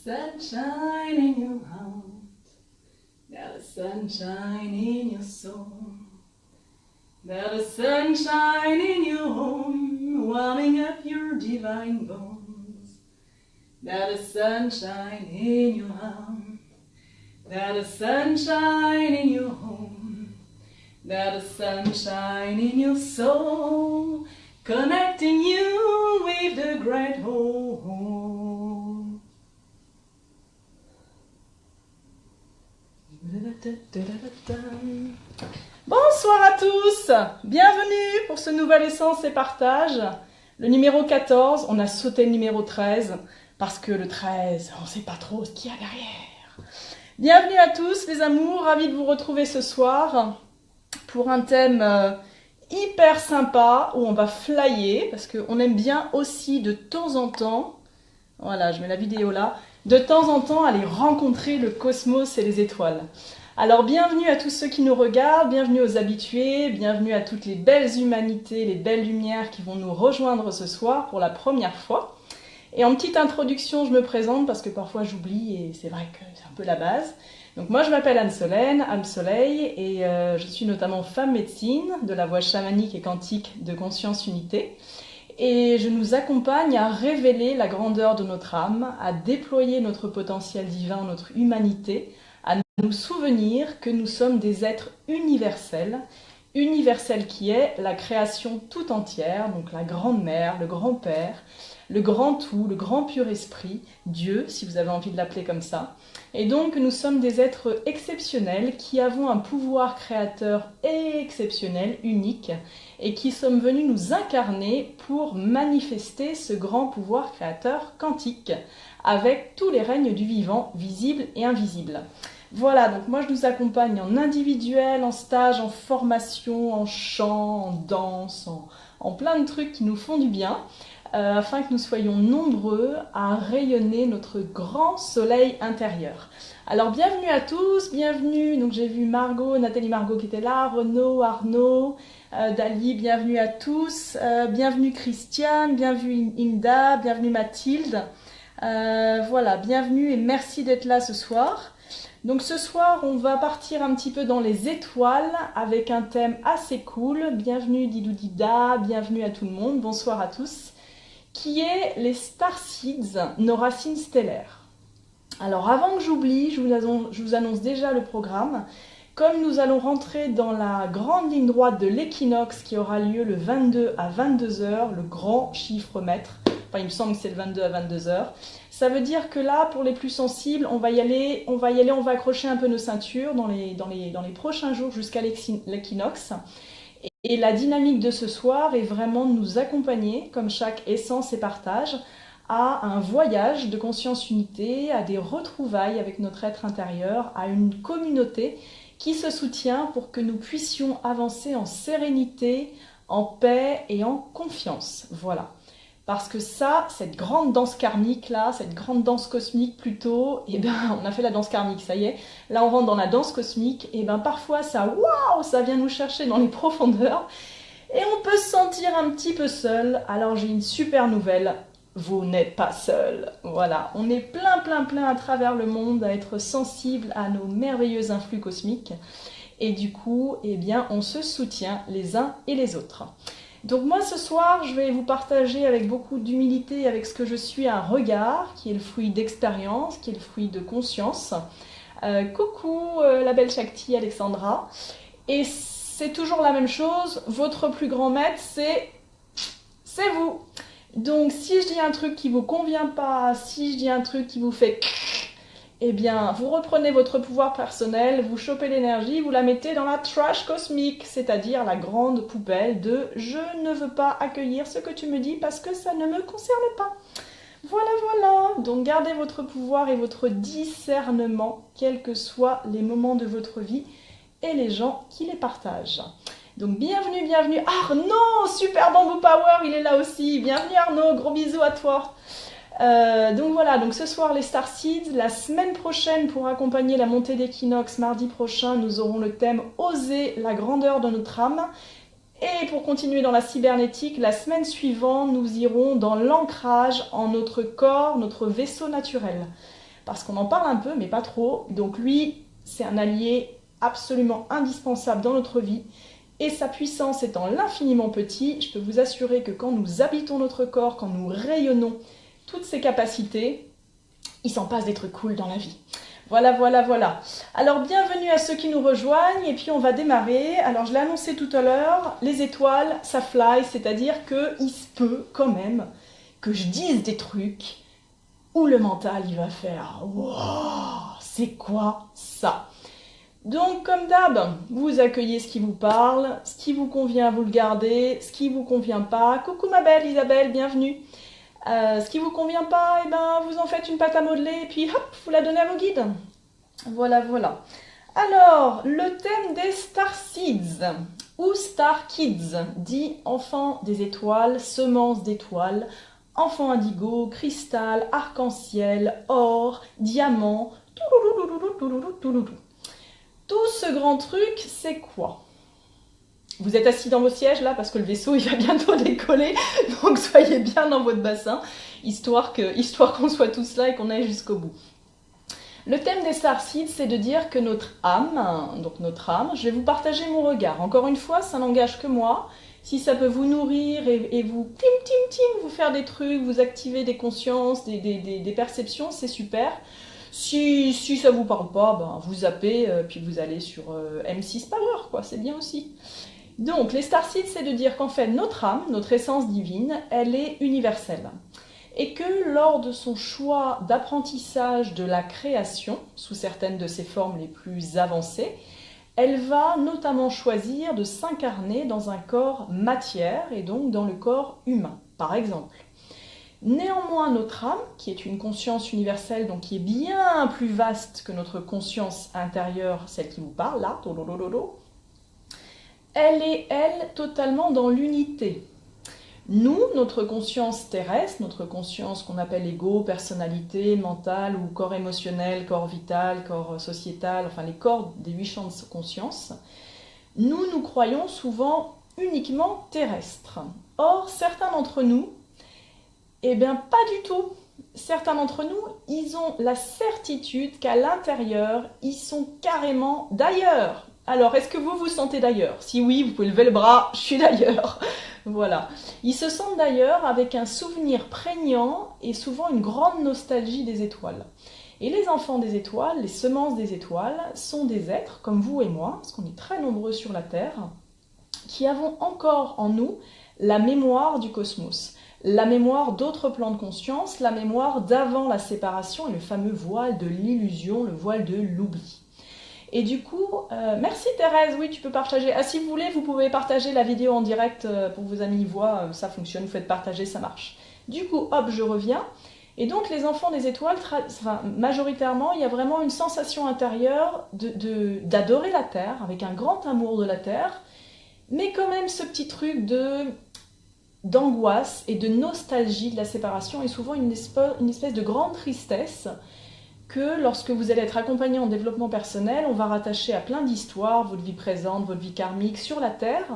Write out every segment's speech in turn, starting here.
Sunshine in your heart, got a sunshine in your soul, got a sunshine in your home, warming up your divine bones. Got a sunshine in your heart, got a sunshine in your home, got a sunshine in your soul, connecting you with the great whole. Bonsoir à tous, bienvenue pour ce nouvel Essence et Partage, le numéro 14, on a sauté le numéro 13, parce que le 13, on ne sait pas trop ce qu'il y a derrière. Bienvenue à tous les amours, ravis de vous retrouver ce soir pour un thème hyper sympa où on va flyer, parce qu'on aime bien aussi de temps en temps, voilà je mets la vidéo là, de temps en temps aller rencontrer le cosmos et les étoiles. Alors bienvenue à tous ceux qui nous regardent, bienvenue aux habitués, bienvenue à toutes les belles humanités, les belles lumières qui vont nous rejoindre ce soir pour la première fois. Et en petite introduction, je me présente parce que parfois j'oublie et c'est vrai que c'est un peu la base. Donc moi je m'appelle Anne-Solène, Âme Soleil, et je suis notamment femme médecine de la voie chamanique et quantique de Conscience Unité. Et je nous accompagne à révéler la grandeur de notre âme, à déployer notre potentiel divin, notre humanité, à nous souvenir que nous sommes des êtres universels, universel qui est la création tout entière, donc la grande mère, le grand père, le grand tout, le grand pur esprit, Dieu, si vous avez envie de l'appeler comme ça. Et donc nous sommes des êtres exceptionnels qui avons un pouvoir créateur exceptionnel, unique, et qui sommes venus nous incarner pour manifester ce grand pouvoir créateur quantique, avec tous les règnes du vivant, visibles et invisibles. Voilà, donc moi je nous accompagne en individuel, en stage, en formation, en chant, en danse, en plein de trucs qui nous font du bien, afin que nous soyons nombreux à rayonner notre grand soleil intérieur. Alors bienvenue à tous, bienvenue, donc j'ai vu Margot, Nathalie Margot qui était là, Renaud, Arnaud, Dali, bienvenue à tous, bienvenue Christiane, bienvenue Inda, bienvenue Mathilde, voilà, bienvenue et merci d'être là ce soir. Donc ce soir, on va partir un petit peu dans les étoiles avec un thème assez cool. Bienvenue Didou Dida, bienvenue à tout le monde, bonsoir à tous, qui est les Star Seeds, nos racines stellaires. Alors avant que j'oublie, je vous annonce déjà le programme. Comme nous allons rentrer dans la grande ligne droite de l'équinoxe qui aura lieu le 22 à 22h, le grand chiffre maître, enfin il me semble que c'est le 22 à 22h, ça veut dire que là, pour les plus sensibles, on va accrocher un peu nos ceintures dans les prochains jours jusqu'à l'équinoxe. Et la dynamique de ce soir est vraiment de nous accompagner, comme chaque essence et partage, à un voyage de conscience unité, à des retrouvailles avec notre être intérieur, à une communauté qui se soutient pour que nous puissions avancer en sérénité, en paix et en confiance. Voilà. Parce que ça, cette grande danse karmique là, cette grande danse cosmique plutôt, et ben on a fait la danse karmique, ça y est. Là on rentre dans la danse cosmique, et ben parfois ça, waouh, ça vient nous chercher dans les profondeurs, et on peut se sentir un petit peu seul. Alors j'ai une super nouvelle, vous n'êtes pas seul. Voilà, on est plein à travers le monde à être sensible à nos merveilleux influx cosmiques, et du coup, eh bien on se soutient les uns et les autres. Donc moi ce soir, je vais vous partager avec beaucoup d'humilité, avec ce que je suis, un regard qui est le fruit d'expérience, qui est le fruit de conscience. Coucou la belle Shakti Alexandra. Et c'est toujours la même chose, votre plus grand maître, c'est vous. Donc si je dis un truc qui vous convient pas, si je dis un truc qui vous fait... Eh bien, vous reprenez votre pouvoir personnel, vous chopez l'énergie, vous la mettez dans la trash cosmique, c'est-à-dire la grande poubelle de « je ne veux pas accueillir ce que tu me dis parce que ça ne me concerne pas ». Voilà. Donc gardez votre pouvoir et votre discernement, quels que soient les moments de votre vie et les gens qui les partagent. Donc bienvenue Arnaud, super Bamboo Power, il est là aussi. Bienvenue Arnaud, gros bisous à toi. Donc voilà, donc ce soir les Star Seeds, la semaine prochaine pour accompagner la montée d'équinoxe, mardi prochain, nous aurons le thème Oser la grandeur de notre âme. Et pour continuer dans la cybernétique, la semaine suivante, nous irons dans l'ancrage en notre corps, notre vaisseau naturel. parce qu'on en parle un peu, mais pas trop. Donc lui, c'est un allié absolument indispensable dans notre vie. Et sa puissance étant l'infiniment petit, je peux vous assurer que quand nous habitons notre corps, quand nous rayonnons toutes ses capacités, il s'en passe des trucs cool dans la vie. Voilà, voilà, voilà. Alors, bienvenue à ceux qui nous rejoignent, et puis on va démarrer. Alors, je l'ai annoncé tout à l'heure, les étoiles, ça fly, c'est-à-dire qu'il se peut quand même que je dise des trucs où le mental, il va faire « Wow, c'est quoi ça ?» Donc, comme d'hab, vous accueillez ce qui vous parle, ce qui vous convient, vous le gardez, ce qui vous convient pas. Coucou ma belle Isabelle, bienvenue. Ce qui vous convient pas, eh ben, vous en faites une pâte à modeler et puis hop, vous la donnez à vos guides. Voilà, voilà. Alors, le thème des Star Seeds ou Star Kids, dit enfants des étoiles, semences d'étoiles, enfants indigo, cristal, arc-en-ciel, or, diamant, tout ce grand truc, c'est quoi? Vous êtes assis dans vos sièges là parce que le vaisseau il va bientôt décoller, donc soyez bien dans votre bassin, histoire qu'on soit tous là et qu'on aille jusqu'au bout. Le thème des Star Seeds, c'est de dire que notre âme, je vais vous partager mon regard. Encore une fois, ça n'engage que moi. Si ça peut vous nourrir et vous vous faire des trucs, vous activer des consciences, des perceptions, c'est super. Si ça vous parle pas, ben, vous zappez, puis vous allez sur M6 Power, quoi, c'est bien aussi. Donc, les Star Seeds, c'est de dire qu'en fait, notre âme, notre essence divine, elle est universelle. Et que lors de son choix d'apprentissage de la création, sous certaines de ses formes les plus avancées, elle va notamment choisir de s'incarner dans un corps matière, et donc dans le corps humain, par exemple. Néanmoins, notre âme, qui est une conscience universelle, donc qui est bien plus vaste que notre conscience intérieure, celle qui vous parle, là, elle est, elle, totalement dans l'unité. Nous, notre conscience terrestre, notre conscience qu'on appelle ego, personnalité, mentale ou corps émotionnel, corps vital, corps sociétal, enfin les corps des 8 champs de conscience, nous croyons souvent uniquement terrestres. Or, certains d'entre nous, eh bien pas du tout. Certains d'entre nous, ils ont la certitude qu'à l'intérieur, ils sont carrément d'ailleurs. Alors, est-ce que vous vous sentez d'ailleurs? Si oui, vous pouvez lever le bras, je suis d'ailleurs. Voilà. Ils se sentent d'ailleurs avec un souvenir prégnant et souvent une grande nostalgie des étoiles. Et les enfants des étoiles, les semences des étoiles, sont des êtres, comme vous et moi, parce qu'on est très nombreux sur la Terre, qui avons encore en nous la mémoire du cosmos, la mémoire d'autres plans de conscience, la mémoire d'avant la séparation et le fameux voile de l'illusion, le voile de l'oubli. Et du coup, merci Thérèse, oui tu peux partager. Ah si vous voulez, vous pouvez partager la vidéo en direct pour vos amis y voient, ça fonctionne, vous faites partager, ça marche. Du coup, hop, je reviens. Et donc les enfants des étoiles, majoritairement, il y a vraiment une sensation intérieure d'adorer la Terre, avec un grand amour de la Terre, mais quand même ce petit truc d'angoisse et de nostalgie de la séparation, et souvent une espèce de grande tristesse, que lorsque vous allez être accompagné en développement personnel, on va rattacher à plein d'histoires, votre vie présente, votre vie karmique sur la Terre,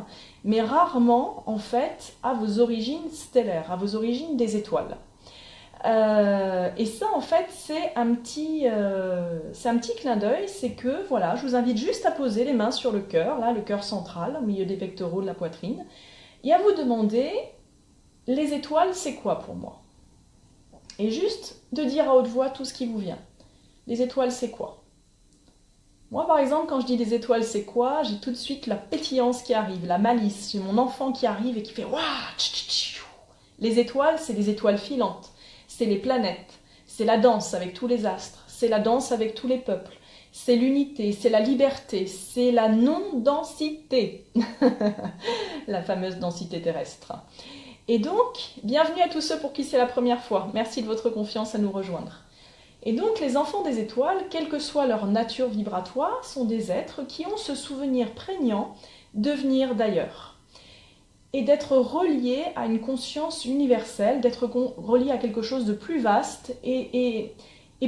mais rarement, en fait, à vos origines stellaires, à vos origines des étoiles. Et ça, en fait, c'est un petit clin d'œil, c'est que, voilà, je vous invite juste à poser les mains sur le cœur, là, le cœur central, au milieu des pectoraux de la poitrine, et à vous demander, les étoiles, c'est quoi pour moi? Et juste de dire à haute voix tout ce qui vous vient. Les étoiles, c'est quoi? Moi, par exemple, quand je dis des étoiles, c'est quoi? J'ai tout de suite la pétillance qui arrive, la malice. J'ai mon enfant qui arrive et qui fait « Waouh !» Les étoiles, c'est des étoiles filantes. C'est les planètes. C'est la danse avec tous les astres. C'est la danse avec tous les peuples. C'est l'unité, c'est la liberté, c'est la non-densité. La fameuse densité terrestre. Et donc, bienvenue à tous ceux pour qui c'est la première fois. Merci de votre confiance à nous rejoindre. Et donc, les enfants des étoiles, quelle que soit leur nature vibratoire, sont des êtres qui ont ce souvenir prégnant de venir d'ailleurs. Et d'être reliés à une conscience universelle, d'être reliés à quelque chose de plus vaste et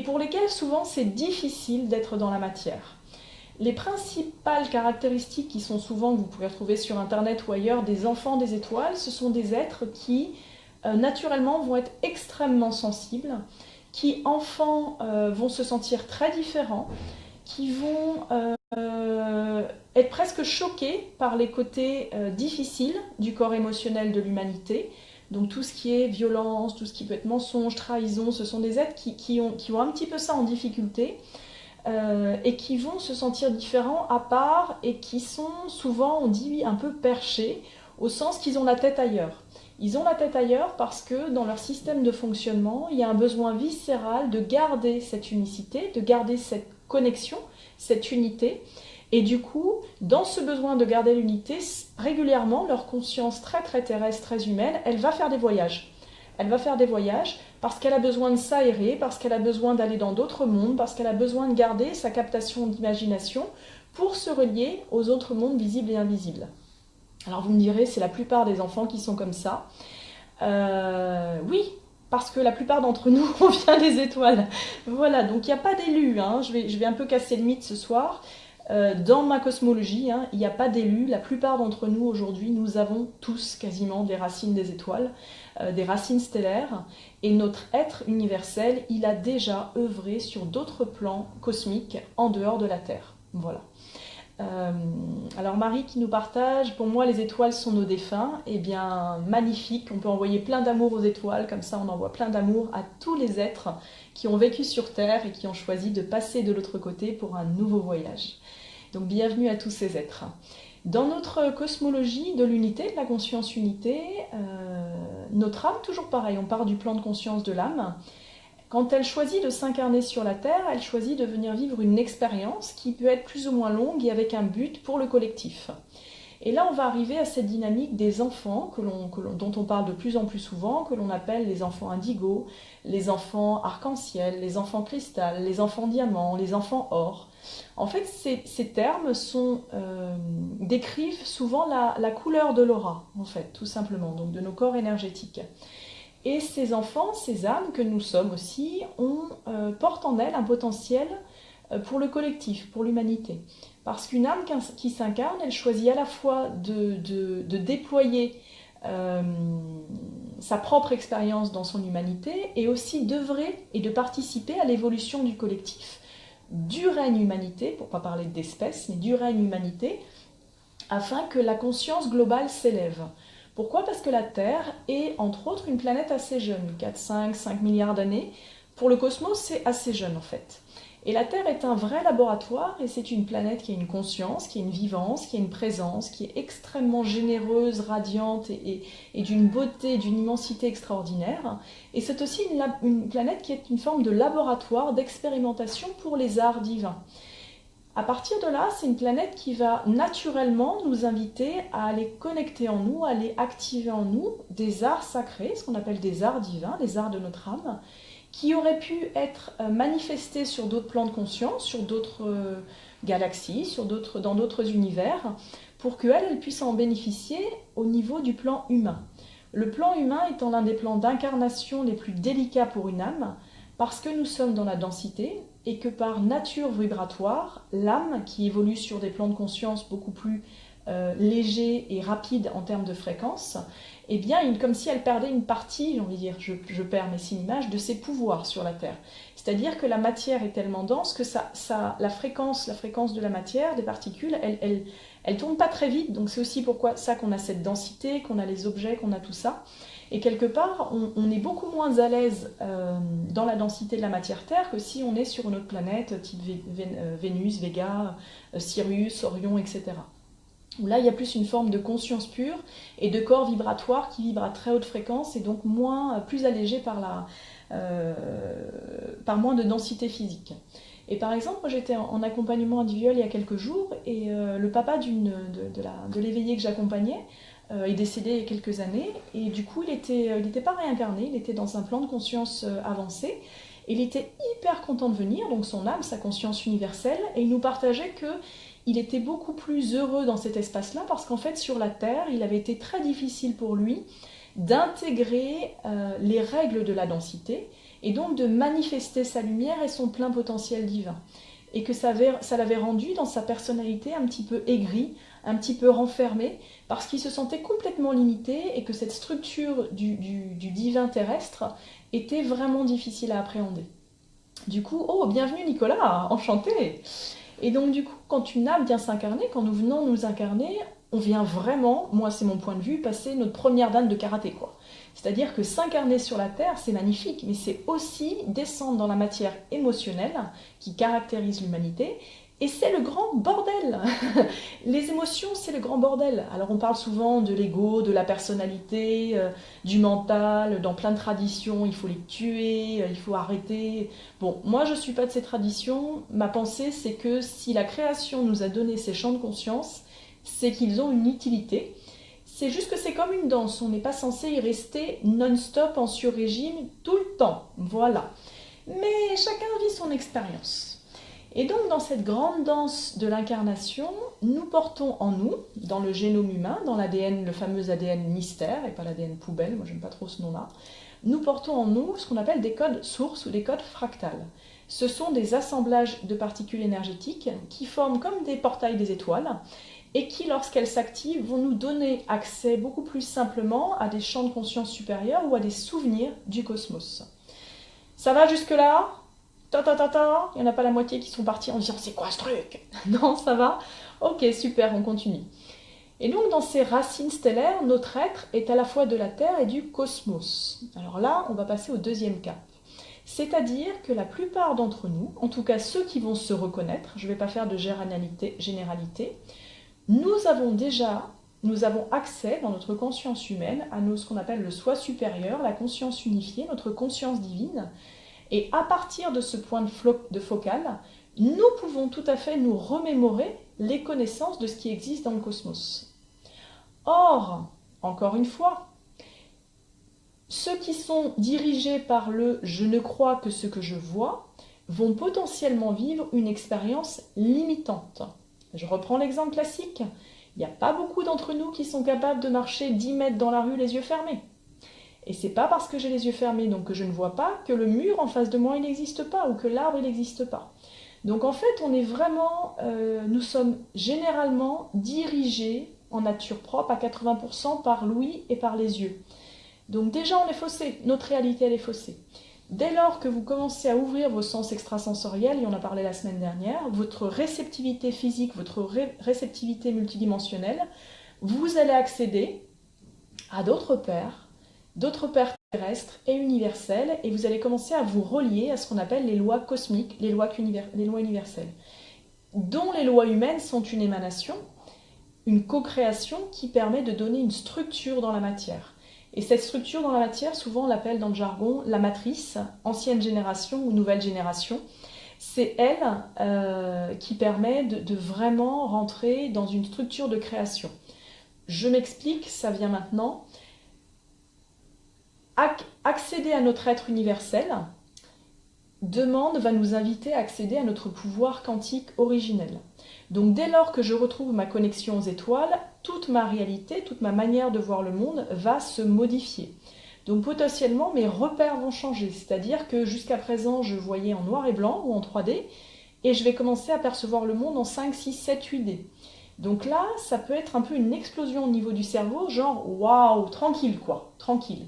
pour lesquels souvent c'est difficile d'être dans la matière. Les principales caractéristiques qui sont souvent, que vous pourrez retrouver sur internet ou ailleurs, des enfants des étoiles, ce sont des êtres qui naturellement vont être extrêmement sensibles, qui, enfants, vont se sentir très différents, qui vont être presque choqués par les côtés difficiles du corps émotionnel de l'humanité. Donc tout ce qui est violence, tout ce qui peut être mensonge, trahison, ce sont des êtres qui ont un petit peu ça en difficulté et qui vont se sentir différents, à part, et qui sont souvent, on dit, un peu perchés, au sens qu'ils ont la tête ailleurs. Ils ont la tête ailleurs parce que dans leur système de fonctionnement, il y a un besoin viscéral de garder cette unicité, de garder cette connexion, cette unité. Et du coup, dans ce besoin de garder l'unité, régulièrement, leur conscience très très terrestre, très humaine, elle va faire des voyages. Elle va faire des voyages parce qu'elle a besoin de s'aérer, parce qu'elle a besoin d'aller dans d'autres mondes, parce qu'elle a besoin de garder sa captation d'imagination pour se relier aux autres mondes visibles et invisibles. Alors vous me direz, c'est la plupart des enfants qui sont comme ça. Oui, parce que la plupart d'entre nous, on vient des étoiles. Voilà, donc il n'y a pas d'élus. Hein. Je vais un peu casser le mythe ce soir. Dans ma cosmologie, hein, il n'y a pas d'élus. La plupart d'entre nous aujourd'hui, nous avons tous quasiment des racines des étoiles, des racines stellaires. Et notre être universel, il a déjà œuvré sur d'autres plans cosmiques en dehors de la Terre. Voilà. Alors Marie qui nous partage, pour moi les étoiles sont nos défunts, eh bien magnifique, on peut envoyer plein d'amour aux étoiles, comme ça on envoie plein d'amour à tous les êtres qui ont vécu sur Terre et qui ont choisi de passer de l'autre côté pour un nouveau voyage. Donc bienvenue à tous ces êtres. Dans notre cosmologie de l'unité, de la conscience unité, notre âme, toujours pareil, on part du plan de conscience de l'âme. Quand elle choisit de s'incarner sur la Terre, elle choisit de venir vivre une expérience qui peut être plus ou moins longue et avec un but pour le collectif. Et là, on va arriver à cette dynamique des enfants dont on parle de plus en plus souvent, que l'on appelle les enfants indigo, les enfants arc-en-ciel, les enfants cristal, les enfants diamant, les enfants or. En fait, ces termes décrivent souvent la couleur de l'aura, en fait, tout simplement, donc de nos corps énergétiques. Et ces enfants, ces âmes que nous sommes aussi, portent en elles un potentiel pour le collectif, pour l'humanité. Parce qu'une âme qui s'incarne, elle choisit à la fois de déployer sa propre expérience dans son humanité et aussi d'œuvrer et de participer à l'évolution du collectif, du règne humanité, pour ne pas parler d'espèce, mais du règne humanité, afin que la conscience globale s'élève. Pourquoi ? Parce que la Terre est, entre autres, une planète assez jeune, 4, 5 milliards d'années. Pour le cosmos, c'est assez jeune en fait. Et la Terre est un vrai laboratoire, et c'est une planète qui a une conscience, qui a une vivance, qui a une présence, qui est extrêmement généreuse, radiante, et d'une beauté, d'une immensité extraordinaire. Et c'est aussi une planète qui est une forme de laboratoire, d'expérimentation pour les arts divins. À partir de là, c'est une planète qui va naturellement nous inviter à aller connecter en nous, à aller activer en nous des arts sacrés, ce qu'on appelle des arts divins, les arts de notre âme, qui auraient pu être manifestés sur d'autres plans de conscience, sur d'autres galaxies, dans d'autres univers, pour qu'elle puisse en bénéficier au niveau du plan humain. Le plan humain étant l'un des plans d'incarnation les plus délicats pour une âme, parce que nous sommes dans la densité, et que par nature vibratoire, l'âme, qui évolue sur des plans de conscience beaucoup plus légers et rapides en termes de fréquence, eh bien, comme si elle perdait une partie, j'ai envie de dire, je perds mes images, de ses pouvoirs sur la Terre. C'est-à-dire que la matière est tellement dense que la fréquence de la matière, des particules, elle tourne pas très vite, donc c'est aussi pourquoi ça qu'on a cette densité, qu'on a les objets, qu'on a tout ça. Et quelque part, on est beaucoup moins à l'aise dans la densité de la matière-terre que si on est sur une autre planète, type Vénus, Vega, Sirius, Orion, etc. Où là, il y a plus une forme de conscience pure et de corps vibratoire qui vibre à très haute fréquence et donc plus allégé par moins de densité physique. Et par exemple, moi j'étais en accompagnement individuel il y a quelques jours et le papa de l'éveillé que j'accompagnais est décédé il y a quelques années et du coup il était pas réincarné, il était dans un plan de conscience avancé et il était hyper content de venir, donc son âme, sa conscience universelle, et il nous partageait qu'il était beaucoup plus heureux dans cet espace-là parce qu'en fait sur la Terre il avait été très difficile pour lui d'intégrer les règles de la densité et donc de manifester sa lumière et son plein potentiel divin. et que ça l'avait rendu dans sa personnalité un petit peu aigri, un petit peu renfermé, parce qu'il se sentait complètement limité et que cette structure du divin terrestre était vraiment difficile à appréhender. Du coup, oh, bienvenue Nicolas, enchanté. Et donc du coup, quand une âme vient s'incarner, quand nous venons nous incarner, on vient vraiment, moi c'est mon point de vue, passer notre première dan de karaté, quoi. C'est-à-dire que s'incarner sur la Terre, c'est magnifique, mais c'est aussi descendre dans la matière émotionnelle qui caractérise l'humanité, et c'est le grand bordel. Les émotions, c'est le grand bordel. Alors on parle souvent de l'ego, de la personnalité, du mental, dans plein de traditions, il faut les tuer, il faut arrêter. Bon, moi je ne suis pas de ces traditions, ma pensée c'est que si la création nous a donné ces champs de conscience, c'est qu'ils ont une utilité. C'est juste que c'est comme une danse, on n'est pas censé y rester non-stop en sur-régime tout le temps, voilà. Mais chacun vit son expérience. Et donc dans cette grande danse de l'incarnation, nous portons en nous, dans le génome humain, dans l'ADN, le fameux ADN mystère, et pas l'ADN poubelle, moi j'aime pas trop ce nom-là, nous portons en nous ce qu'on appelle des codes sources ou des codes fractales. Ce sont des assemblages de particules énergétiques qui forment comme des portails des étoiles, et qui, lorsqu'elles s'activent, vont nous donner accès beaucoup plus simplement à des champs de conscience supérieurs ou à des souvenirs du cosmos. Ça va jusque-là ? Il n'y en a pas la moitié qui sont partis en disant « c'est quoi ce truc ?» Non, ça va ? Ok, super, on continue. Et donc, dans ces racines stellaires, notre être est à la fois de la Terre et du cosmos. Alors là, on va passer au deuxième cap. C'est-à-dire que la plupart d'entre nous, en tout cas ceux qui vont se reconnaître, je ne vais pas faire de généralité, nous avons accès dans notre conscience humaine à ce qu'on appelle le soi supérieur, la conscience unifiée, notre conscience divine. Et à partir de ce point de focal, nous pouvons tout à fait nous remémorer les connaissances de ce qui existe dans le cosmos. Or, encore une fois, ceux qui sont dirigés par le « je ne crois que ce que je vois » vont potentiellement vivre une expérience limitante. Je reprends l'exemple classique. Il n'y a pas beaucoup d'entre nous qui sont capables de marcher 10 mètres dans la rue les yeux fermés. Et c'est pas parce que j'ai les yeux fermés, donc que je ne vois pas, que le mur en face de moi il n'existe pas, ou que l'arbre il n'existe pas. Donc en fait, nous sommes généralement dirigés en nature propre à 80% par l'ouïe et par les yeux. Donc déjà on est faussé, notre réalité elle est faussée. Dès lors que vous commencez à ouvrir vos sens extrasensoriels, et on en a parlé la semaine dernière, votre réceptivité physique, votre réceptivité multidimensionnelle, vous allez accéder à d'autres pairs terrestres et universels, et vous allez commencer à vous relier à ce qu'on appelle les lois cosmiques, les lois universelles, dont les lois humaines sont une émanation, une co-création qui permet de donner une structure dans la matière. Et cette structure dans la matière, souvent on l'appelle dans le jargon la matrice, ancienne génération ou nouvelle génération. C'est elle qui permet de vraiment rentrer dans une structure de création. Je m'explique, ça vient maintenant. Accéder à notre être universel va nous inviter à accéder à notre pouvoir quantique originel. Donc dès lors que je retrouve ma connexion aux étoiles, toute ma réalité, toute ma manière de voir le monde va se modifier. Donc potentiellement mes repères vont changer, c'est-à-dire que jusqu'à présent je voyais en noir et blanc ou en 3D, et je vais commencer à percevoir le monde en 5, 6, 7, 8D. Donc là, ça peut être un peu une explosion au niveau du cerveau, genre waouh, tranquille quoi, tranquille.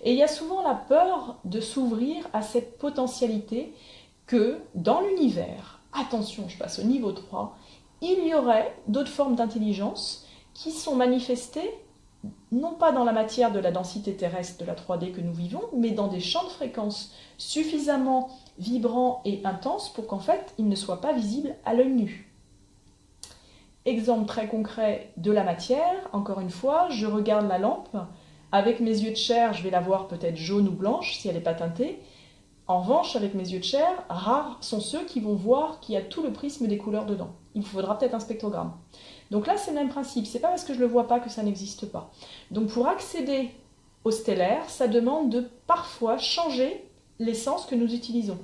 Et il y a souvent la peur de s'ouvrir à cette potentialité que dans l'univers, attention, je passe au niveau 3, il y aurait d'autres formes d'intelligence qui sont manifestées non pas dans la matière de la densité terrestre de la 3D que nous vivons, mais dans des champs de fréquences suffisamment vibrants et intenses pour qu'en fait, ils ne soient pas visibles à l'œil nu. Exemple très concret de la matière, encore une fois, je regarde la lampe. Avec mes yeux de chair, je vais la voir peut-être jaune ou blanche si elle n'est pas teintée. En revanche, avec mes yeux de chair, rares sont ceux qui vont voir qu'il y a tout le prisme des couleurs dedans. Il vous faudra peut-être un spectrogramme. Donc là, c'est le même principe. C'est pas parce que je ne le vois pas que ça n'existe pas. Donc pour accéder au stellaire, ça demande de parfois changer les sens que nous utilisons.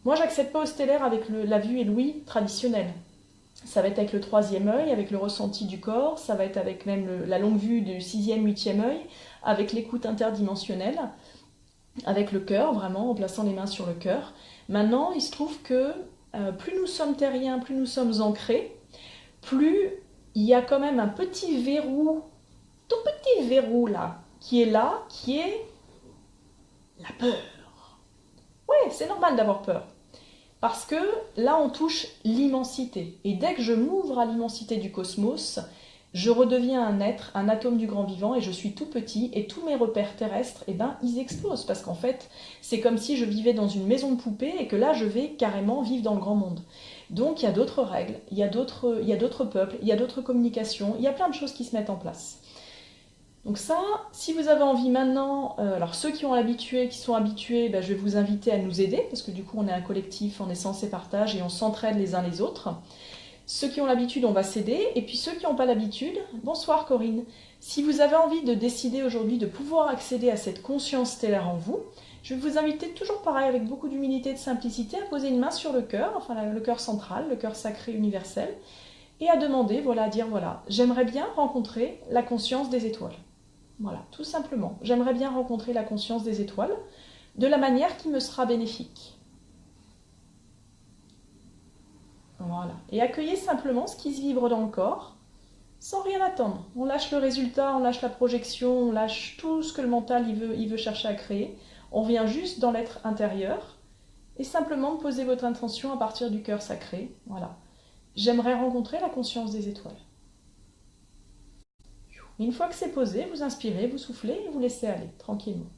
Moi, j'accède pas au stellaire avec la vue et l'ouïe traditionnelle. Ça va être avec le 3e œil, avec le ressenti du corps, ça va être avec même la longue vue du 6e, 8e œil, avec l'écoute interdimensionnelle, avec le cœur, vraiment, en plaçant les mains sur le cœur. Maintenant, il se trouve que plus nous sommes terriens, plus nous sommes ancrés, plus il y a quand même un petit verrou, tout petit verrou là, qui est la peur. Ouais, c'est normal d'avoir peur. Parce que là, on touche l'immensité. Et dès que je m'ouvre à l'immensité du cosmos, je redeviens un être, un atome du grand vivant, et je suis tout petit, et tous mes repères terrestres, eh ben, ils explosent. Parce qu'en fait, c'est comme si je vivais dans une maison de poupée, et que là, je vais carrément vivre dans le grand monde. Donc, il y a d'autres règles, il y a d'autres peuples, il y a d'autres communications, il y a plein de choses qui se mettent en place. Donc ça, si vous avez envie maintenant, alors ceux qui sont habitués, ben, je vais vous inviter à nous aider, parce que du coup on est un collectif en essence et partage et on s'entraide les uns les autres. Ceux qui ont l'habitude, on va s'aider, et puis ceux qui n'ont pas l'habitude, bonsoir Corinne. Si vous avez envie de décider aujourd'hui de pouvoir accéder à cette conscience stellaire en vous, je vais vous inviter toujours pareil, avec beaucoup d'humilité et de simplicité, à poser une main sur le cœur, enfin le cœur central, le cœur sacré universel, et à demander, voilà, à dire voilà, j'aimerais bien rencontrer la conscience des étoiles. Voilà, tout simplement. J'aimerais bien rencontrer la conscience des étoiles de la manière qui me sera bénéfique. Voilà. Et accueillez simplement ce qui se vibre dans le corps, sans rien attendre. On lâche le résultat, on lâche la projection, on lâche tout ce que le mental il veut chercher à créer. On vient juste dans l'être intérieur et simplement poser votre intention à partir du cœur sacré. Voilà. J'aimerais rencontrer la conscience des étoiles. Une fois que c'est posé, vous inspirez, vous soufflez et vous laissez aller, tranquillement.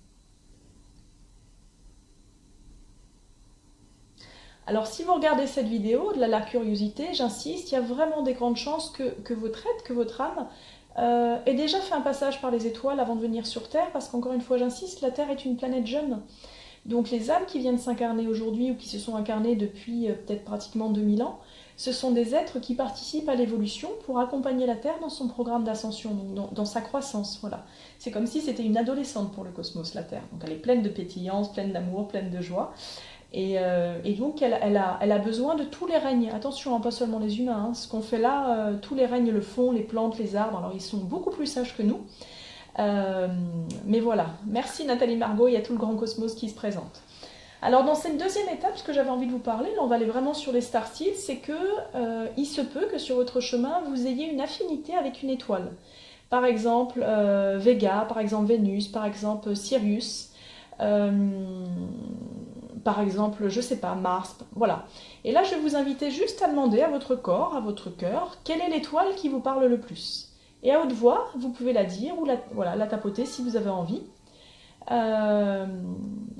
Alors si vous regardez cette vidéo, de la curiosité, j'insiste, il y a vraiment des grandes chances que votre être, que votre âme ait déjà fait un passage par les étoiles avant de venir sur Terre, parce qu'encore une fois j'insiste, la Terre est une planète jeune. Donc les âmes qui viennent s'incarner aujourd'hui ou qui se sont incarnées depuis peut-être pratiquement 2000 ans, ce sont des êtres qui participent à l'évolution pour accompagner la Terre dans son programme d'ascension, dans sa croissance. Voilà. C'est comme si c'était une adolescente pour le cosmos, la Terre. Donc elle est pleine de pétillance, pleine d'amour, pleine de joie. Et donc elle a besoin de tous les règnes. Attention, hein, pas seulement les humains. Hein. Ce qu'on fait là, tous les règnes le font, les plantes, les arbres. Alors ils sont beaucoup plus sages que nous. Mais voilà. Merci Nathalie Margot, il y a tout le grand cosmos qui se présente. Alors dans cette deuxième étape, ce que j'avais envie de vous parler, là on va aller vraiment sur les star seeds, c'est que il se peut que sur votre chemin, vous ayez une affinité avec une étoile. Par exemple Vega, par exemple Vénus, par exemple Sirius, par exemple, je sais pas, Mars, voilà. Et là je vais vous inviter juste à demander à votre corps, à votre cœur, quelle est l'étoile qui vous parle le plus. Et à haute voix, vous pouvez la dire ou la tapoter si vous avez envie.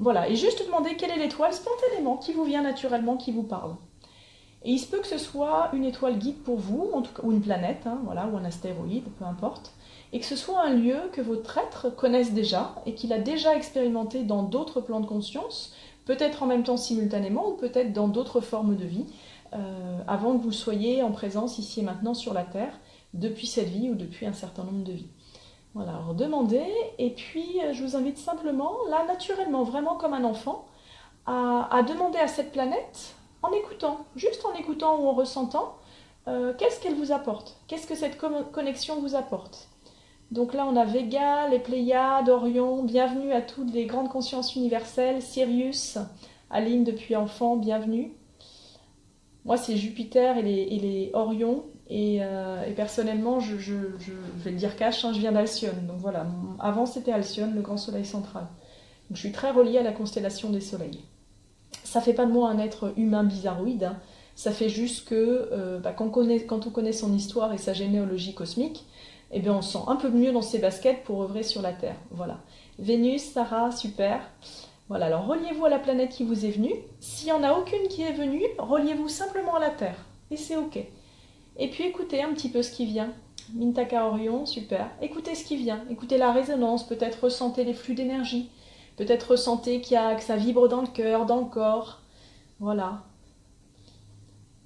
Voilà, et juste demander quelle est l'étoile spontanément qui vous vient naturellement, qui vous parle. Et il se peut que ce soit une étoile guide pour vous, en tout cas, ou une planète, hein, voilà, ou un astéroïde, peu importe, et que ce soit un lieu que votre être connaisse déjà et qu'il a déjà expérimenté dans d'autres plans de conscience, peut-être en même temps simultanément ou peut-être dans d'autres formes de vie, avant que vous soyez en présence ici et maintenant sur la Terre, depuis cette vie ou depuis un certain nombre de vies. Voilà, alors demandez, et puis je vous invite simplement, là naturellement, vraiment comme un enfant, à demander à cette planète, en écoutant, juste en écoutant ou en ressentant, qu'est-ce qu'elle vous apporte, qu'est-ce que cette connexion vous apporte. Donc là on a Vega, les Pléiades, Orion, bienvenue à toutes les grandes consciences universelles, Sirius, Aline depuis enfant, bienvenue. Moi c'est Jupiter et les Orions. Et personnellement, je vais le dire cash, hein, je viens d'Alcyone. Donc voilà, avant c'était Alcyone, le grand soleil central. Donc je suis très reliée à la constellation des soleils. Ça fait pas de moi un être humain bizarroïde, hein. Ça fait juste que quand on connaît son histoire et sa généalogie cosmique, eh bien on se sent un peu mieux dans ses baskets pour œuvrer sur la Terre. Voilà. Vénus, Sarah, super. Voilà, alors reliez-vous à la planète qui vous est venue. S'il n'y en a aucune qui est venue, reliez-vous simplement à la Terre. Et c'est ok. Et puis écoutez un petit peu ce qui vient. Mintaka Orion, super. Écoutez ce qui vient. Écoutez la résonance, peut-être ressentez les flux d'énergie. Peut-être ressentez que ça vibre dans le cœur, dans le corps. Voilà.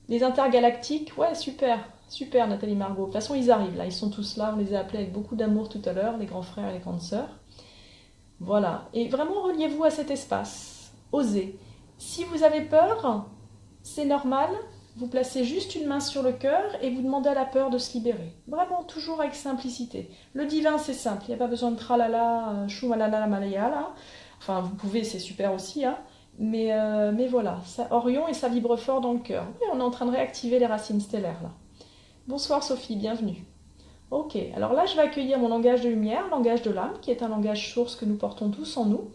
Les intergalactiques, ouais, super. Super Nathalie Margot. De toute façon, ils arrivent là. Ils sont tous là. On les a appelés avec beaucoup d'amour tout à l'heure, les grands frères et les grandes sœurs. Voilà. Et vraiment, reliez-vous à cet espace. Osez. Si vous avez peur, c'est normal. Vous placez juste une main sur le cœur et vous demandez à la peur de se libérer. Vraiment, toujours avec simplicité. Le divin, c'est simple. Il n'y a pas besoin de tralala, choumalala, malayala. Enfin, vous pouvez, c'est super aussi. Hein. Mais voilà, ça, Orion et ça vibre fort dans le cœur. Oui, on est en train de réactiver les racines stellaires là. Bonsoir Sophie, bienvenue. Ok, alors là je vais accueillir mon langage de lumière, langage de l'âme, qui est un langage source que nous portons tous en nous,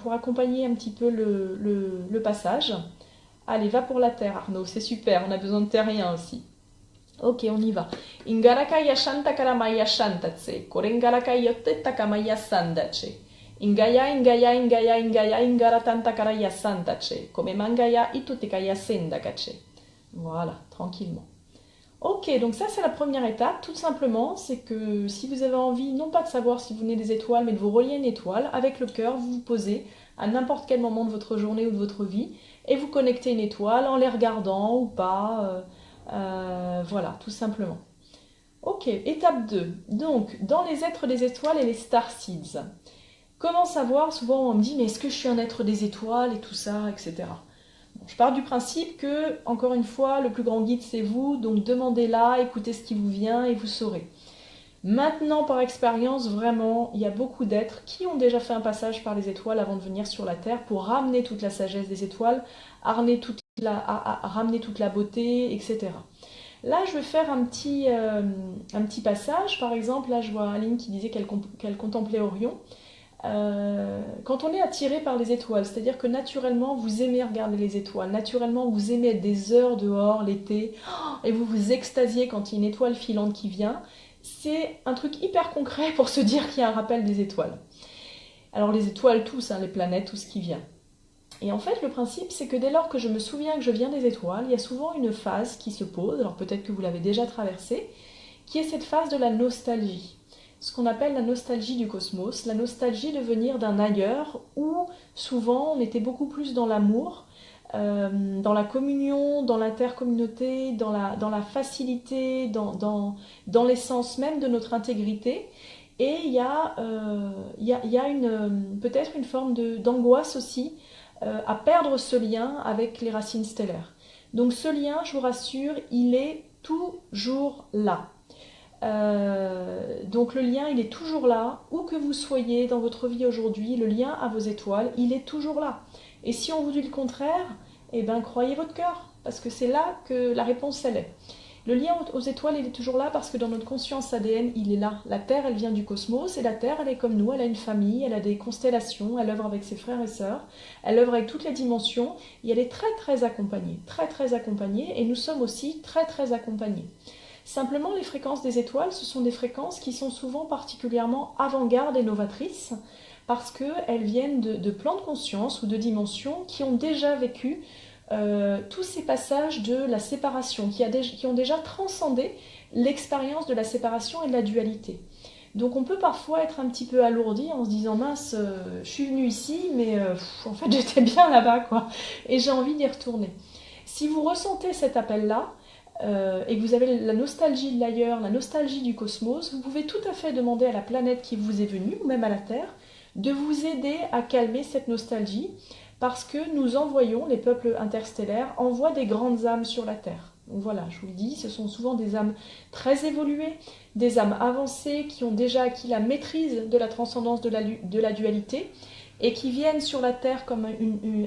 pour accompagner un petit peu le passage. Allez, va pour la terre Arnaud, c'est super, on a besoin de terriens aussi. Ok, on y va. Ingarakaya shanta karamaya shantatse, korengarakaya takamaya sandache. Ingaya, ingaya, ingaya, ingaya, ingaratanta karaya santache, come mangaya itutekaya sendakache. Voilà, tranquillement. Ok, donc ça c'est la première étape, tout simplement, c'est que si vous avez envie, non pas de savoir si vous venez des étoiles, mais de vous relier à une étoile, avec le cœur, vous vous posez à n'importe quel moment de votre journée ou de votre vie, et vous connectez une étoile en les regardant ou pas, voilà, tout simplement. Ok, étape 2. Donc, dans les êtres des étoiles et les star seeds. Comment savoir? Souvent on me dit, mais est-ce que je suis un être des étoiles et tout ça, etc. Bon, je pars du principe que, encore une fois, le plus grand guide c'est vous, donc demandez-la, écoutez ce qui vous vient et vous saurez. Maintenant, par expérience, vraiment, il y a beaucoup d'êtres qui ont déjà fait un passage par les étoiles avant de venir sur la Terre pour ramener toute la sagesse des étoiles, ramener toute la beauté, etc. Là, je vais faire un petit passage. Par exemple, là, je vois Aline qui disait qu'elle contemplait Orion. Quand on est attiré par les étoiles, c'est-à-dire que naturellement vous aimez regarder les étoiles, naturellement vous aimez être des heures dehors l'été, et vous vous extasiez quand il y a une étoile filante qui vient, c'est un truc hyper concret pour se dire qu'il y a un rappel des étoiles. Alors les étoiles, tous, hein, les planètes, tout ce qui vient. Et en fait, le principe, c'est que dès lors que je me souviens que je viens des étoiles, il y a souvent une phase qui se pose, alors peut-être que vous l'avez déjà traversée, qui est cette phase de la nostalgie. Ce qu'on appelle la nostalgie du cosmos, la nostalgie de venir d'un ailleurs où souvent on était beaucoup plus dans l'amour, dans la communion, dans l'intercommunauté, dans la facilité, l'essence même de notre intégrité. Et il y a peut-être une forme d'angoisse aussi à perdre ce lien avec les racines stellaires. Donc ce lien, je vous rassure, il est toujours là. Donc le lien, il est toujours là, où que vous soyez dans votre vie aujourd'hui, le lien à vos étoiles, il est toujours là. Et si on vous dit le contraire, eh ben croyez votre cœur, parce que c'est là que la réponse elle est. Le lien aux étoiles, il est toujours là parce que dans notre conscience ADN, il est là. La Terre, elle vient du cosmos, et la Terre, elle est comme nous, elle a une famille, elle a des constellations, elle œuvre avec ses frères et sœurs, elle œuvre avec toutes les dimensions, et elle est très très accompagnée, et nous sommes aussi très accompagnés. Simplement, les fréquences des étoiles, ce sont des fréquences qui sont souvent particulièrement avant-garde et novatrices parce qu'elles viennent de plans de conscience ou de dimensions qui ont déjà vécu tous ces passages de la séparation, qui ont déjà transcendé l'expérience de la séparation et de la dualité. Donc on peut parfois être un petit peu alourdi en se disant mince, je suis venu ici, mais en fait j'étais bien là-bas, quoi, et j'ai envie d'y retourner. Si vous ressentez cet appel-là, et que vous avez la nostalgie de l'ailleurs, la nostalgie du cosmos, vous pouvez tout à fait demander à la planète qui vous est venue, ou même à la Terre, de vous aider à calmer cette nostalgie, parce que nous envoyons, les peuples interstellaires, envoient des grandes âmes sur la Terre. Donc voilà, je vous le dis, ce sont souvent des âmes très évoluées, des âmes avancées qui ont déjà acquis la maîtrise de la transcendance de la dualité, et qui viennent sur la Terre comme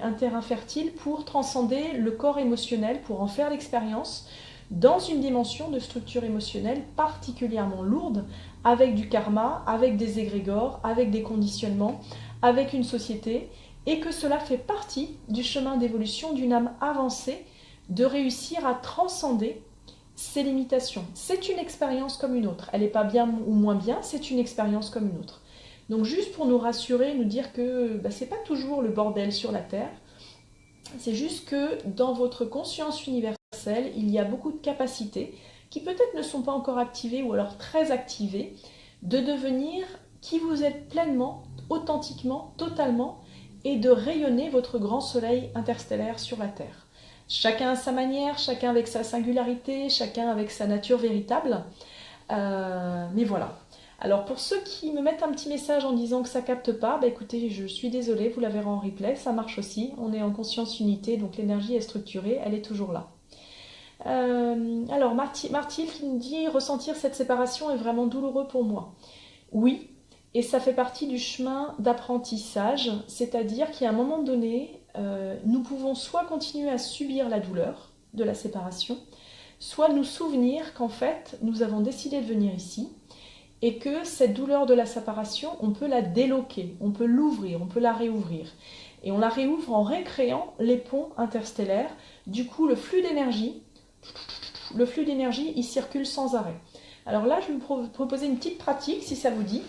un terrain fertile pour transcender le corps émotionnel, pour en faire l'expérience, dans une dimension de structure émotionnelle particulièrement lourde, avec du karma, avec des égrégores, avec des conditionnements, avec une société, et que cela fait partie du chemin d'évolution d'une âme avancée, de réussir à transcender ses limitations. C'est une expérience comme une autre. Elle n'est pas bien ou moins bien, c'est une expérience comme une autre. Donc juste pour nous rassurer, nous dire que c'est pas toujours le bordel sur la Terre, c'est juste que dans votre conscience universelle, il y a beaucoup de capacités qui peut-être ne sont pas encore activées ou alors très activées, de devenir qui vous êtes pleinement, authentiquement, totalement, et de rayonner votre grand soleil interstellaire sur la Terre. Chacun à sa manière, chacun avec sa singularité, chacun avec sa nature véritable. Mais voilà. Alors pour ceux qui me mettent un petit message en disant que ça capte pas, écoutez, je suis désolée, vous la verrez en replay, ça marche aussi. On est en conscience unité, donc l'énergie est structurée, elle est toujours là. Alors Martine qui nous dit ressentir cette séparation est vraiment douloureux pour moi. Oui, Et ça fait partie du chemin d'apprentissage, c'est-à-dire qu'à un moment donné, nous pouvons soit continuer à subir la douleur de la séparation, soit nous souvenir qu'en fait, nous avons décidé de venir ici et que cette douleur de la séparation, on peut la déloquer, on peut l'ouvrir, on peut la réouvrir. Et on la réouvre en récréant les ponts interstellaires. Du coup, le flux d'énergie, il circule sans arrêt. Alors là, je vais vous proposer une petite pratique, si ça vous dit.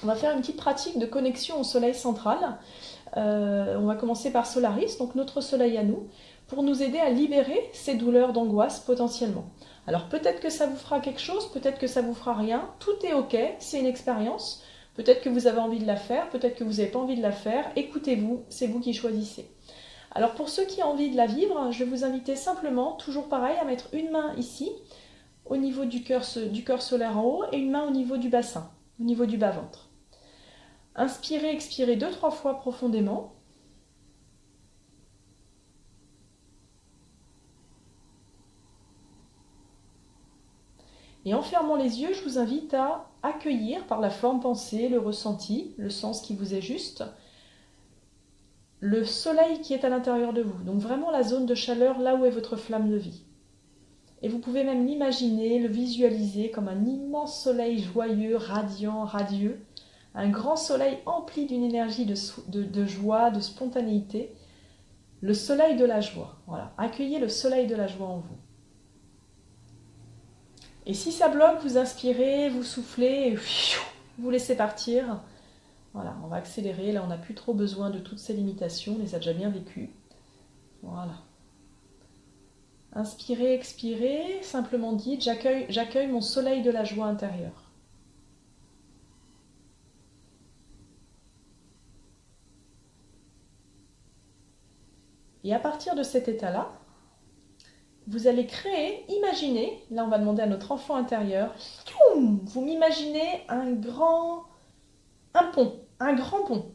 On va faire une petite pratique de connexion au soleil central. On va commencer par Solaris, donc notre soleil à nous, pour nous aider à libérer ces douleurs d'angoisse potentiellement. Alors peut-être que ça vous fera quelque chose, peut-être que ça vous fera rien, tout est ok, c'est une expérience. Peut-être que vous avez envie de la faire, peut-être que vous n'avez pas envie de la faire. Écoutez-vous, c'est vous qui choisissez. Alors pour ceux qui ont envie de la vivre, je vais vous inviter simplement, toujours pareil, à mettre une main ici, au niveau du cœur solaire en haut, et une main au niveau du bassin, au niveau du bas-ventre. Inspirez, expirez 2-3 fois profondément. Et en fermant les yeux, je vous invite à accueillir par la forme pensée, le ressenti, le sens qui vous est juste, le soleil qui est à l'intérieur de vous. Donc vraiment la zone de chaleur, là où est votre flamme de vie. Et vous pouvez même l'imaginer, le visualiser comme un immense soleil joyeux, radiant, radieux. Un grand soleil empli d'une énergie de joie, de spontanéité. Le soleil de la joie. Voilà. Accueillez le soleil de la joie en vous. Et si ça bloque, vous inspirez, vous soufflez, et vous laissez partir. Voilà, on va accélérer. Là, on n'a plus trop besoin de toutes ces limitations. On les a déjà bien vécues. Voilà. Inspirez, expirez. Simplement dites, j'accueille mon soleil de la joie intérieure. Et à partir de cet état-là, vous allez créer, imaginer, là on va demander à notre enfant intérieur, vous m'imaginez un pont, un grand pont,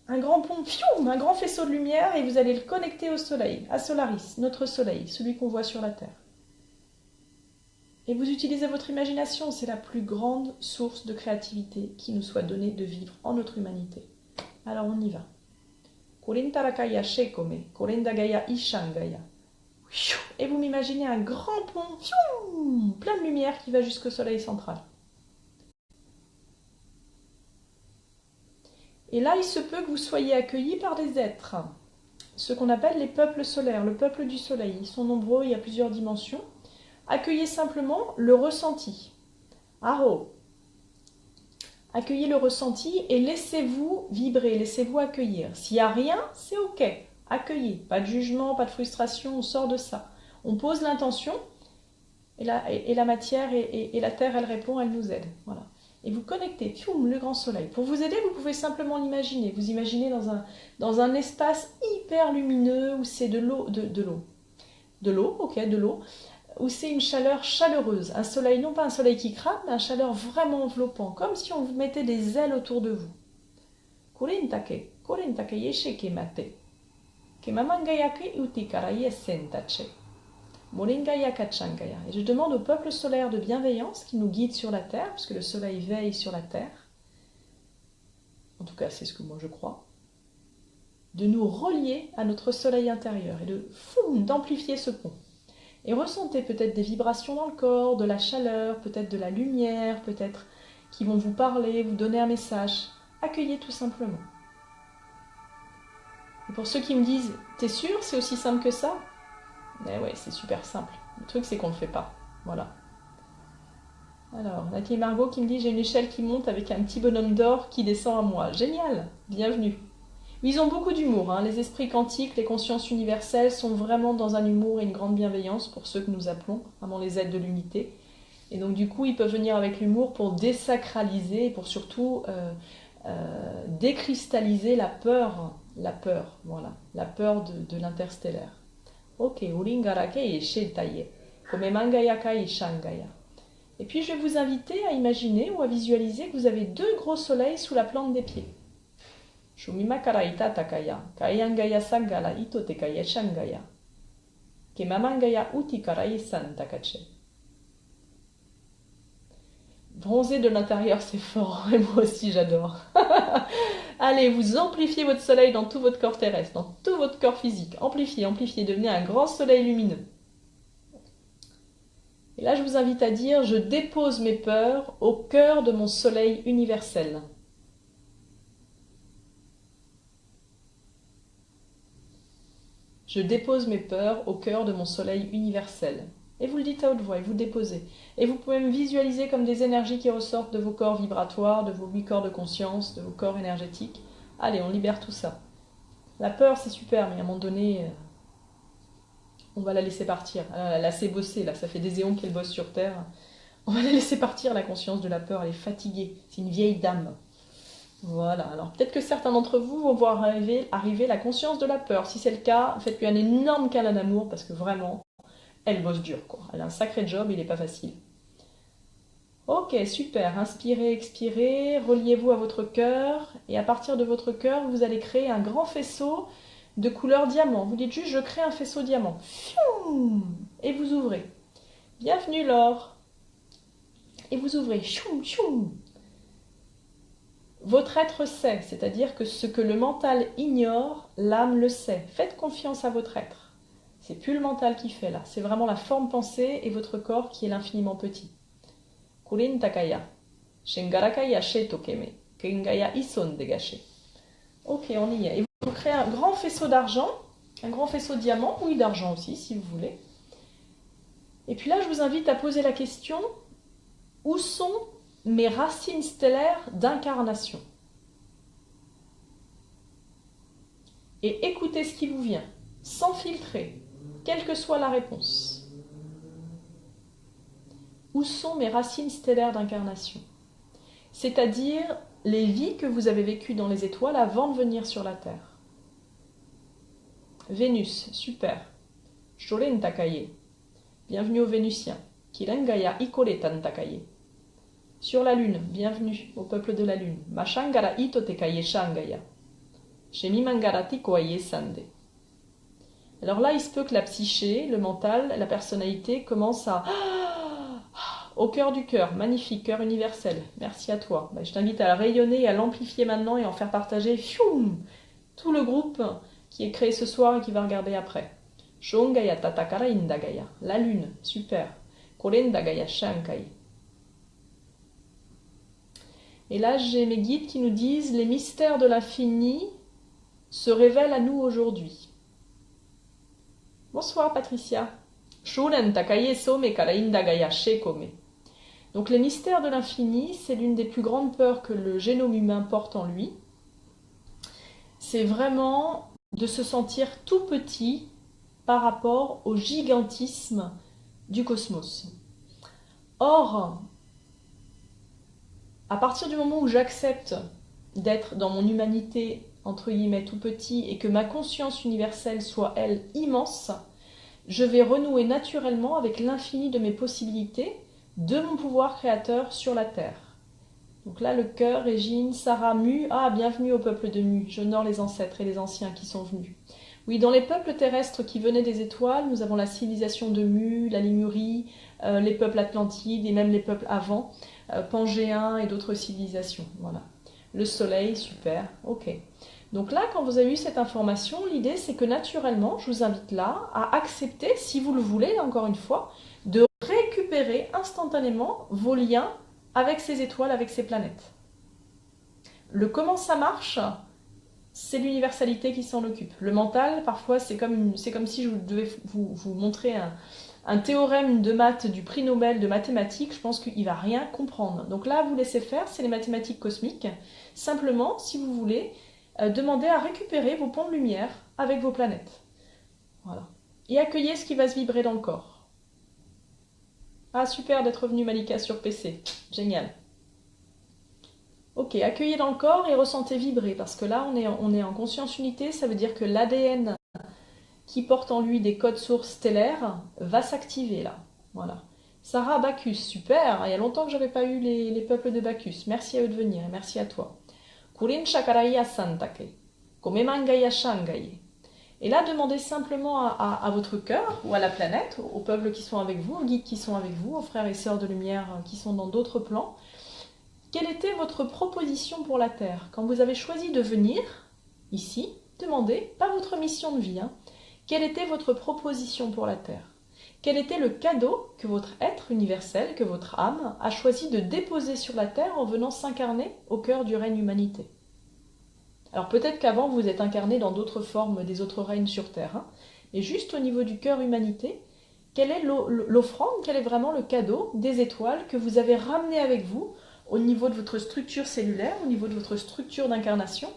un grand faisceau de lumière et vous allez le connecter au soleil, à Solaris, notre soleil, celui qu'on voit sur la Terre. Et vous utilisez votre imagination, c'est la plus grande source de créativité qui nous soit donnée de vivre en notre humanité. Alors on y va. Korintarakaya shekome, korendagaya ishangaya. Et vous m'imaginez un grand pont, plein de lumière qui va jusqu'au soleil central. Et là, il se peut que vous soyez accueillis par des êtres, ce qu'on appelle les peuples solaires, le peuple du soleil. Ils sont nombreux, il y a plusieurs dimensions. Accueillez simplement le ressenti. Aho. Accueillez le ressenti et laissez-vous vibrer, laissez-vous accueillir. S'il n'y a rien, c'est ok. Accueillez. Pas de jugement, pas de frustration, on sort de ça. On pose l'intention et la matière et la terre, elle répond, elle nous aide. Voilà. Et vous connectez, le grand soleil. Pour vous aider, vous pouvez simplement l'imaginer. Vous imaginez dans un espace hyper lumineux où c'est de l'eau, où c'est une chaleur chaleureuse. Un soleil, non pas un soleil qui crame, mais une chaleur vraiment enveloppant, comme si on vous mettait des ailes autour de vous. Korentake yeshe kemate. Kemamangayake utikara yesentache. Molingaya Kachangaya. Et je demande au peuple solaire de bienveillance qui nous guide sur la terre, parce que le soleil veille sur la terre, en tout cas c'est ce que moi je crois, de nous relier à notre soleil intérieur et d'amplifier ce pont. Et ressentez peut-être des vibrations dans le corps, de la chaleur, peut-être de la lumière, peut-être qui vont vous parler, vous donner un message. Accueillez tout simplement. Et pour ceux qui me disent, t'es sûr, c'est aussi simple que ça ? Eh ouais, c'est super simple. Le truc, c'est qu'on ne le fait pas. Voilà. Alors, Nathalie Margot qui me dit, j'ai une échelle qui monte avec un petit bonhomme d'or qui descend à moi. Génial, bienvenue. Ils ont beaucoup d'humour. Hein. Les esprits quantiques, les consciences universelles sont vraiment dans un humour et une grande bienveillance pour ceux que nous appelons vraiment les êtres de l'unité. Et donc, du coup, ils peuvent venir avec l'humour pour désacraliser et pour surtout décristalliser la peur, voilà, la peur de l'interstellaire. Ok, uringarake et shetaye, comme mangayaka et shangaya. Et puis je vais vous inviter à imaginer ou à visualiser que vous avez deux gros soleils sous la plante des pieds. Shumimakara itatakaya, kayangaya sangala itotekaya shangaya, kemamangaya utikara isantakache. Bronzer de l'intérieur, c'est fort. Et moi aussi, j'adore. Allez, vous amplifiez votre soleil dans tout votre corps terrestre, dans tout votre corps physique. Amplifiez, amplifiez, devenez un grand soleil lumineux. Et là, je vous invite à dire, je dépose mes peurs au cœur de mon soleil universel. Je dépose mes peurs au cœur de mon soleil universel. Et vous le dites à haute voix, et vous le déposez. Et vous pouvez me visualiser comme des énergies qui ressortent de vos corps vibratoires, de vos 8 corps de conscience, de vos corps énergétiques. Allez, on libère tout ça. La peur, c'est super, mais à un moment donné, on va la laisser partir. Elle a assez bossé, là, ça fait des éons qu'elle bosse sur Terre. On va la laisser partir, la conscience de la peur, elle est fatiguée. C'est une vieille dame. Voilà, alors peut-être que certains d'entre vous vont voir arriver la conscience de la peur. Si c'est le cas, faites-lui un énorme câlin d'amour, parce que vraiment, elle bosse dur, quoi. Elle a un sacré job, il n'est pas facile. Ok, super. Inspirez, expirez, reliez-vous à votre cœur. Et à partir de votre cœur, vous allez créer un grand faisceau de couleur diamant. Vous dites juste, je crée un faisceau diamant. Fium. Et vous ouvrez. Bienvenue, Laure. Et vous ouvrez. Choum, choum. Votre être sait, c'est-à-dire que ce que le mental ignore, l'âme le sait. Faites confiance à votre être. C'est plus le mental qui fait là, c'est vraiment la forme pensée et votre corps qui est l'infiniment petit. Kurin takaya, shengarakaya shetokeme, kengaya ison degache. Ok, on y est. Et vous créez un grand faisceau d'argent, un grand faisceau de diamant, oui d'argent aussi si vous voulez. Et puis là, je vous invite à poser la question, où sont mes racines stellaires d'incarnation? Et écoutez ce qui vous vient, sans filtrer, quelle que soit la réponse. Où sont mes racines stellaires d'incarnation? C'est-à-dire les vies que vous avez vécues dans les étoiles avant de venir sur la Terre. Vénus, super. Shoren Takaye. Bienvenue aux Vénusiens. Kirengaya Ikoretan Takaye. Sur la Lune, bienvenue au peuple de la Lune. Mashangara Ito Tekaye Shangaya. Shemimangara Tikoye Sande. Alors là, il se peut que la psyché, le mental, la personnalité commence à... Au cœur du cœur, magnifique, cœur universel. Merci à toi. Je t'invite à rayonner, à l'amplifier maintenant et en faire partager tout le groupe qui est créé ce soir et qui va regarder après. Shongaya Tatakara Indagaya. La Lune, super. Korendagaya Shankai. Et là, j'ai mes guides qui nous disent les mystères de l'infini se révèlent à nous aujourd'hui. Bonsoir Patricia. Shuren Takaye Some Kara Indagaya Shekome. Donc les mystères de l'infini, c'est l'une des plus grandes peurs que le génome humain porte en lui. C'est vraiment de se sentir tout petit par rapport au gigantisme du cosmos. Or, à partir du moment où j'accepte d'être dans mon humanité, entre guillemets, tout petit, et que ma conscience universelle soit, elle, immense, je vais renouer naturellement avec l'infini de mes possibilités, de mon pouvoir créateur sur la Terre. Donc là, le cœur, Régine, Sarah, Mu, bienvenue au peuple de Mu, j'honore les ancêtres et les anciens qui sont venus. Oui, dans les peuples terrestres qui venaient des étoiles, nous avons la civilisation de Mu, la Lémurie, les peuples atlantides et même les peuples avant, pangéens et d'autres civilisations. Voilà. Le soleil, super, ok. Donc là, quand vous avez eu cette information, l'idée c'est que naturellement, je vous invite là à accepter, si vous le voulez, encore une fois, de récupérer instantanément vos liens avec ces étoiles, avec ces planètes. Le comment ça marche, c'est l'universalité qui s'en occupe. Le mental, parfois, c'est comme si je devais vous montrer un théorème de maths du prix Nobel de mathématiques, je pense qu'il ne va rien comprendre. Donc là, vous laissez faire, c'est les mathématiques cosmiques. Simplement, si vous voulez, demandez à récupérer vos ponts de lumière avec vos planètes. Voilà. Et accueillez ce qui va se vibrer dans le corps. Ah, super d'être revenu Malika sur PC. Génial. Ok, accueillez dans le corps et ressentez vibrer, parce que là, on est en conscience unité, ça veut dire que l'ADN qui porte en lui des codes sources stellaires va s'activer là. Voilà. Sarah Bacchus, super, il y a longtemps que je n'avais pas eu les peuples de Bacchus. Merci à eux de venir et merci à toi. Kurin Shakaraya Santake, Komemangaya Shangaye. Et là, demandez simplement à votre cœur ou à la planète, aux peuples qui sont avec vous, aux guides qui sont avec vous, aux frères et sœurs de lumière qui sont dans d'autres plans, quelle était votre proposition pour la Terre? Quand vous avez choisi de venir ici, demandez, pas votre mission de vie, quelle était votre proposition pour la Terre? Quel était le cadeau que votre être universel, que votre âme, a choisi de déposer sur la Terre en venant s'incarner au cœur du règne humanité? Alors peut-être qu'avant vous êtes incarné dans d'autres formes des autres règnes sur Terre, mais juste au niveau du cœur humanité, quelle est l'offrande, quel est vraiment le cadeau des étoiles que vous avez ramené avec vous au niveau de votre structure cellulaire, au niveau de votre structure d'incarnation,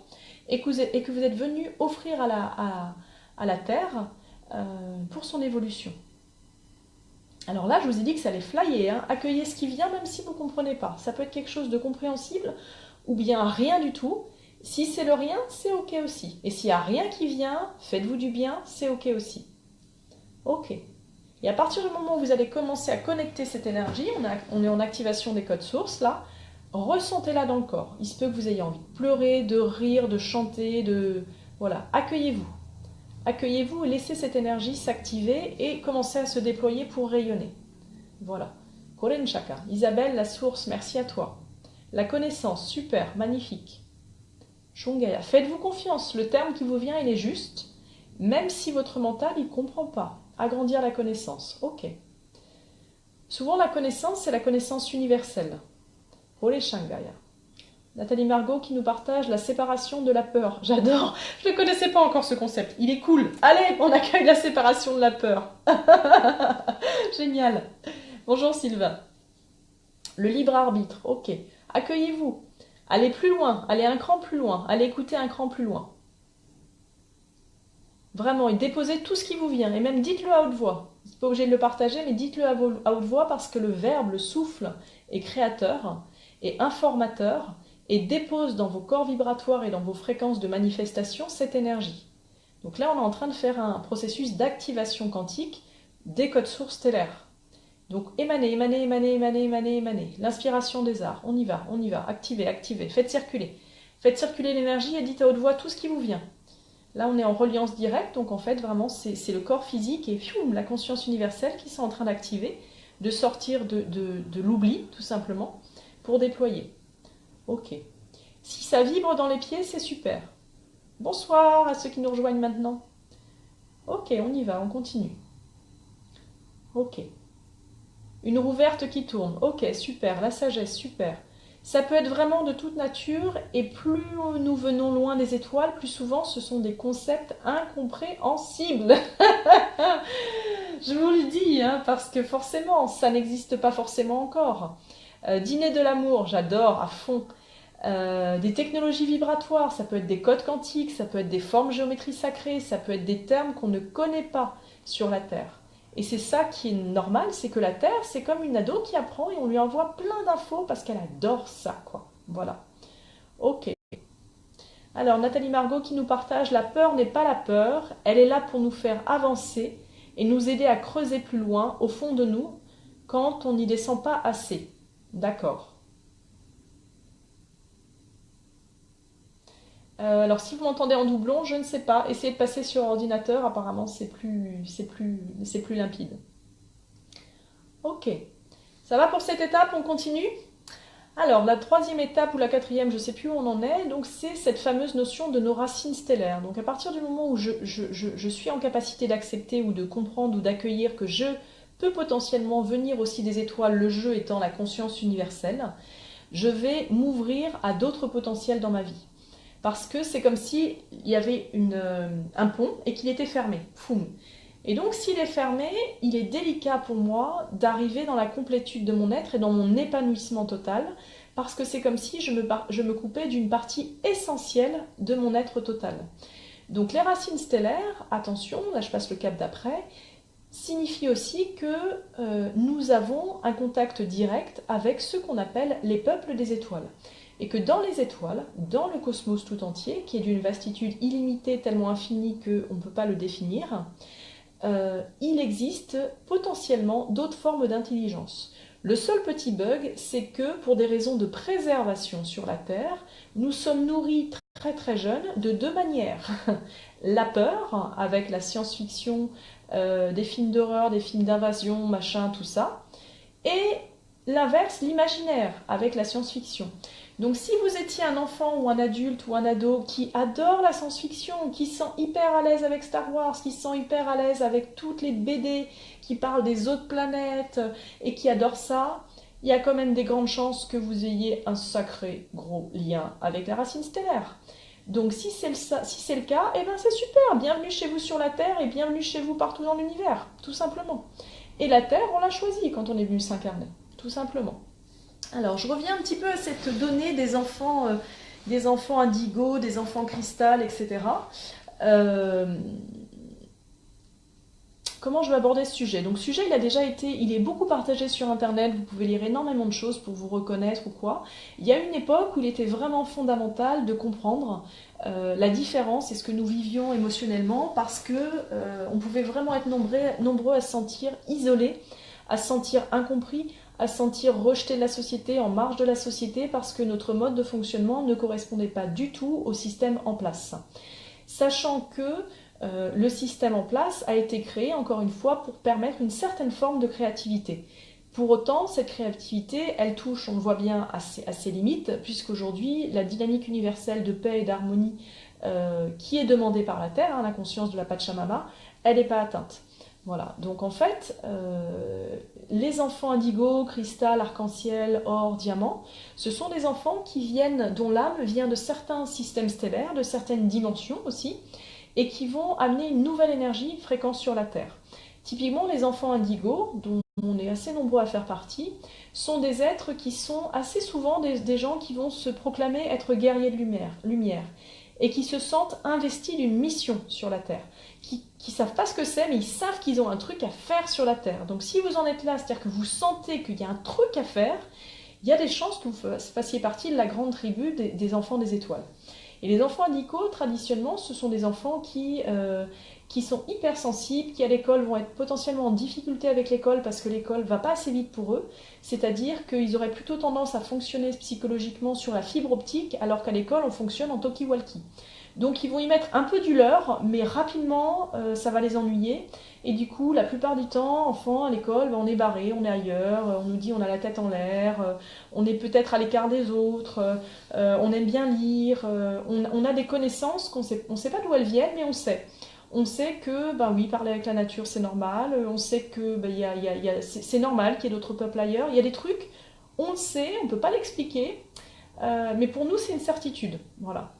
et que vous êtes venu offrir à la Terre pour son évolution. Alors là, je vous ai dit que ça allait flyer, accueillez ce qui vient même si vous ne comprenez pas. Ça peut être quelque chose de compréhensible ou bien rien du tout. Si c'est le rien, c'est ok aussi. Et s'il n'y a rien qui vient, faites-vous du bien, c'est ok aussi. Ok. Et à partir du moment où vous allez commencer à connecter cette énergie, on est en activation des codes sources là, ressentez-la dans le corps. Il se peut que vous ayez envie de pleurer, de rire, de chanter, Voilà, accueillez-vous. Accueillez-vous et laissez cette énergie s'activer et commencer à se déployer pour rayonner. Voilà. Koren Chaka. Isabelle, la source, merci à toi. La connaissance, super, magnifique. Shungaya, faites-vous confiance, le terme qui vous vient, il est juste, même si votre mental, il ne comprend pas. Agrandir la connaissance, ok. Souvent, la connaissance, c'est la connaissance universelle. Ole Shangaya. Nathalie Margot qui nous partage la séparation de la peur. J'adore, je ne connaissais pas encore ce concept, il est cool. Allez, on accueille la séparation de la peur. Génial. Bonjour Sylvain. Le libre arbitre, ok. Accueillez-vous. Allez plus loin, allez un cran plus loin, allez écouter un cran plus loin. Vraiment, et déposez tout ce qui vous vient, et même dites-le à haute voix. Vous n'êtes pas obligé de le partager, mais dites-le à haute voix parce que le verbe, le souffle, est créateur, est informateur, et dépose dans vos corps vibratoires et dans vos fréquences de manifestation cette énergie. Donc là, on est en train de faire un processus d'activation quantique des codes sources stellaires. Donc émanez, émanez, émanez, émanez, émanez, émanez. L'inspiration des arts, on y va, activez, activez, faites circuler. Faites circuler l'énergie et dites à haute voix tout ce qui vous vient. Là, on est en reliance directe, donc en fait, vraiment, c'est le corps physique et la conscience universelle qui sont en train d'activer, de sortir de l'oubli, tout simplement, pour déployer. Ok. Si ça vibre dans les pieds, c'est super. Bonsoir à ceux qui nous rejoignent maintenant. Ok, on y va, on continue. Ok. Une roue verte qui tourne. Ok, super. La sagesse, super. Ça peut être vraiment de toute nature, et plus nous venons loin des étoiles, plus souvent ce sont des concepts incompréhensibles. Je vous le dis, parce que forcément, ça n'existe pas forcément encore. Dîner de l'amour, j'adore à fond. Des technologies vibratoires, ça peut être des codes quantiques, ça peut être des formes géométrie sacrée, ça peut être des termes qu'on ne connaît pas sur la Terre. Et c'est ça qui est normal, c'est que la Terre, c'est comme une ado qui apprend et on lui envoie plein d'infos parce qu'elle adore ça, quoi. Voilà. Ok. Alors, Nathalie Margot qui nous partage, la peur n'est pas la peur, elle est là pour nous faire avancer et nous aider à creuser plus loin, au fond de nous, quand on n'y descend pas assez. D'accord. Alors si vous m'entendez en doublon, je ne sais pas. Essayez de passer sur ordinateur, apparemment c'est plus limpide. Ok. Ça va pour cette étape, on continue? Alors la troisième étape ou la quatrième, je ne sais plus où on en est, donc c'est cette fameuse notion de nos racines stellaires. Donc à partir du moment où je suis en capacité d'accepter ou de comprendre ou d'accueillir que je peux potentiellement venir aussi des étoiles, le jeu étant la conscience universelle, je vais m'ouvrir à d'autres potentiels dans ma vie. Parce que c'est comme s'il y avait un pont et qu'il était fermé. Foum. Et donc s'il est fermé, il est délicat pour moi d'arriver dans la complétude de mon être et dans mon épanouissement total, parce que c'est comme si je me coupais d'une partie essentielle de mon être total. Donc les racines stellaires, attention, là je passe le cap d'après, signifie aussi que nous avons un contact direct avec ce qu'on appelle les peuples des étoiles. Et que dans les étoiles, dans le cosmos tout entier, qui est d'une vastitude illimitée, tellement infinie qu'on ne peut pas le définir, il existe potentiellement d'autres formes d'intelligence. Le seul petit bug, c'est que pour des raisons de préservation sur la Terre, nous sommes nourris très très jeune de deux manières. La peur, avec la science-fiction, des films d'horreur, des films d'invasion, machin, tout ça. Et l'inverse, l'imaginaire, avec la science-fiction. Donc si vous étiez un enfant ou un adulte ou un ado qui adore la science-fiction, qui se sent hyper à l'aise avec Star Wars, qui se sent hyper à l'aise avec toutes les BD qui parlent des autres planètes et qui adore ça, il y a quand même des grandes chances que vous ayez un sacré gros lien avec les racines stellaires. Donc si c'est le cas, eh ben c'est super, bienvenue chez vous sur la Terre et bienvenue chez vous partout dans l'univers, tout simplement. Et la Terre, on l'a choisie quand on est venu s'incarner, tout simplement. Alors je reviens un petit peu à cette donnée des enfants indigo, des enfants cristal, etc. Euh, Comment je vais aborder ce sujet? Donc, ce sujet, il est beaucoup partagé sur Internet. Vous pouvez lire énormément de choses pour vous reconnaître ou quoi. Il y a une époque où il était vraiment fondamental de comprendre la différence et ce que nous vivions émotionnellement parce que on pouvait vraiment être nombreux à se sentir isolés, à se sentir incompris, à se sentir rejetés de la société, en marge de la société parce que notre mode de fonctionnement ne correspondait pas du tout au système en place. Sachant que le système en place a été créé, encore une fois, pour permettre une certaine forme de créativité. Pour autant, cette créativité, elle touche, on le voit bien, à ses limites, puisqu'aujourd'hui, la dynamique universelle de paix et d'harmonie qui est demandée par la Terre, la conscience de la Pachamama, elle n'est pas atteinte. Voilà, donc en fait, les enfants indigo, cristal, arc-en-ciel, or, diamant, ce sont des enfants dont l'âme vient de certains systèmes stellaires, de certaines dimensions aussi, et qui vont amener une nouvelle énergie, une fréquence sur la Terre. Typiquement, les enfants indigos, dont on est assez nombreux à faire partie, sont des êtres qui sont assez souvent des gens qui vont se proclamer être guerriers de lumière et qui se sentent investis d'une mission sur la Terre, qui ne savent pas ce que c'est, mais ils savent qu'ils ont un truc à faire sur la Terre. Donc si vous en êtes là, c'est-à-dire que vous sentez qu'il y a un truc à faire, il y a des chances que vous fassiez partie de la grande tribu des enfants des étoiles. Et les enfants indigos, traditionnellement, ce sont des enfants qui sont hypersensibles, qui à l'école vont être potentiellement en difficulté avec l'école parce que l'école ne va pas assez vite pour eux. C'est-à-dire qu'ils auraient plutôt tendance à fonctionner psychologiquement sur la fibre optique, alors qu'à l'école, on fonctionne en talkie-walkie. Donc ils vont y mettre un peu du leur, mais rapidement, ça va les ennuyer. Et du coup, la plupart du temps, enfant, à l'école, on est barré, on est ailleurs, on nous dit on a la tête en l'air, on est peut-être à l'écart des autres, on aime bien lire, on a des connaissances on sait pas d'où elles viennent, mais on sait. On sait que, ben oui, parler avec la nature, c'est normal. On sait que c'est normal qu'il y ait d'autres peuples ailleurs. Il y a des trucs, on le sait, on ne peut pas l'expliquer, mais pour nous, c'est une certitude. Voilà.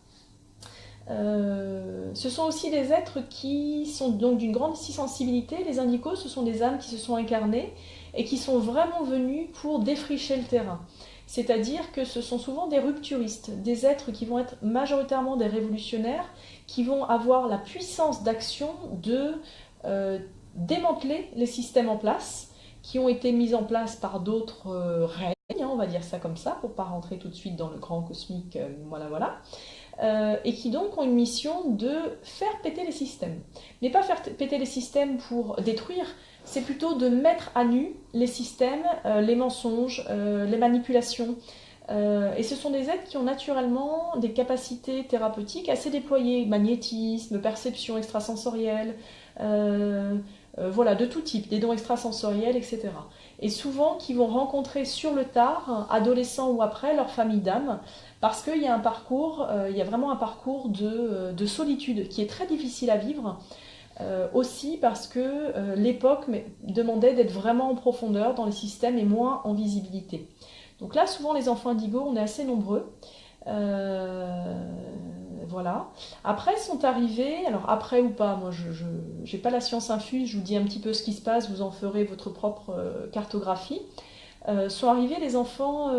Ce sont aussi des êtres qui sont donc d'une grande sensibilité. Les indigos, ce sont des âmes qui se sont incarnées et qui sont vraiment venus pour défricher le terrain. C'est-à-dire que ce sont souvent des rupturistes, des êtres qui vont être majoritairement des révolutionnaires, qui vont avoir la puissance d'action de démanteler les systèmes en place, qui ont été mis en place par d'autres règnes, on va dire ça comme ça, pour ne pas rentrer tout de suite dans le grand cosmique, voilà. Et qui donc ont une mission de faire péter les systèmes. Mais pas faire péter les systèmes pour détruire, c'est plutôt de mettre à nu les systèmes, les mensonges, les manipulations. Et ce sont des êtres qui ont naturellement des capacités thérapeutiques assez déployées, magnétisme, perception extrasensorielle, voilà, de tout type, des dons extrasensoriels, etc. Et souvent qui vont rencontrer sur le tard, adolescents ou après, leur famille d'âme, parce qu'il y a il y a vraiment un parcours de solitude qui est très difficile à vivre, aussi parce que l'époque demandait d'être vraiment en profondeur dans les systèmes et moins en visibilité. Donc là, souvent, les enfants indigos, on est assez nombreux. Voilà. Après sont arrivés, alors après ou pas, moi je n'ai pas la science infuse, je vous dis un petit peu ce qui se passe, vous en ferez votre propre cartographie. Sont arrivés les enfants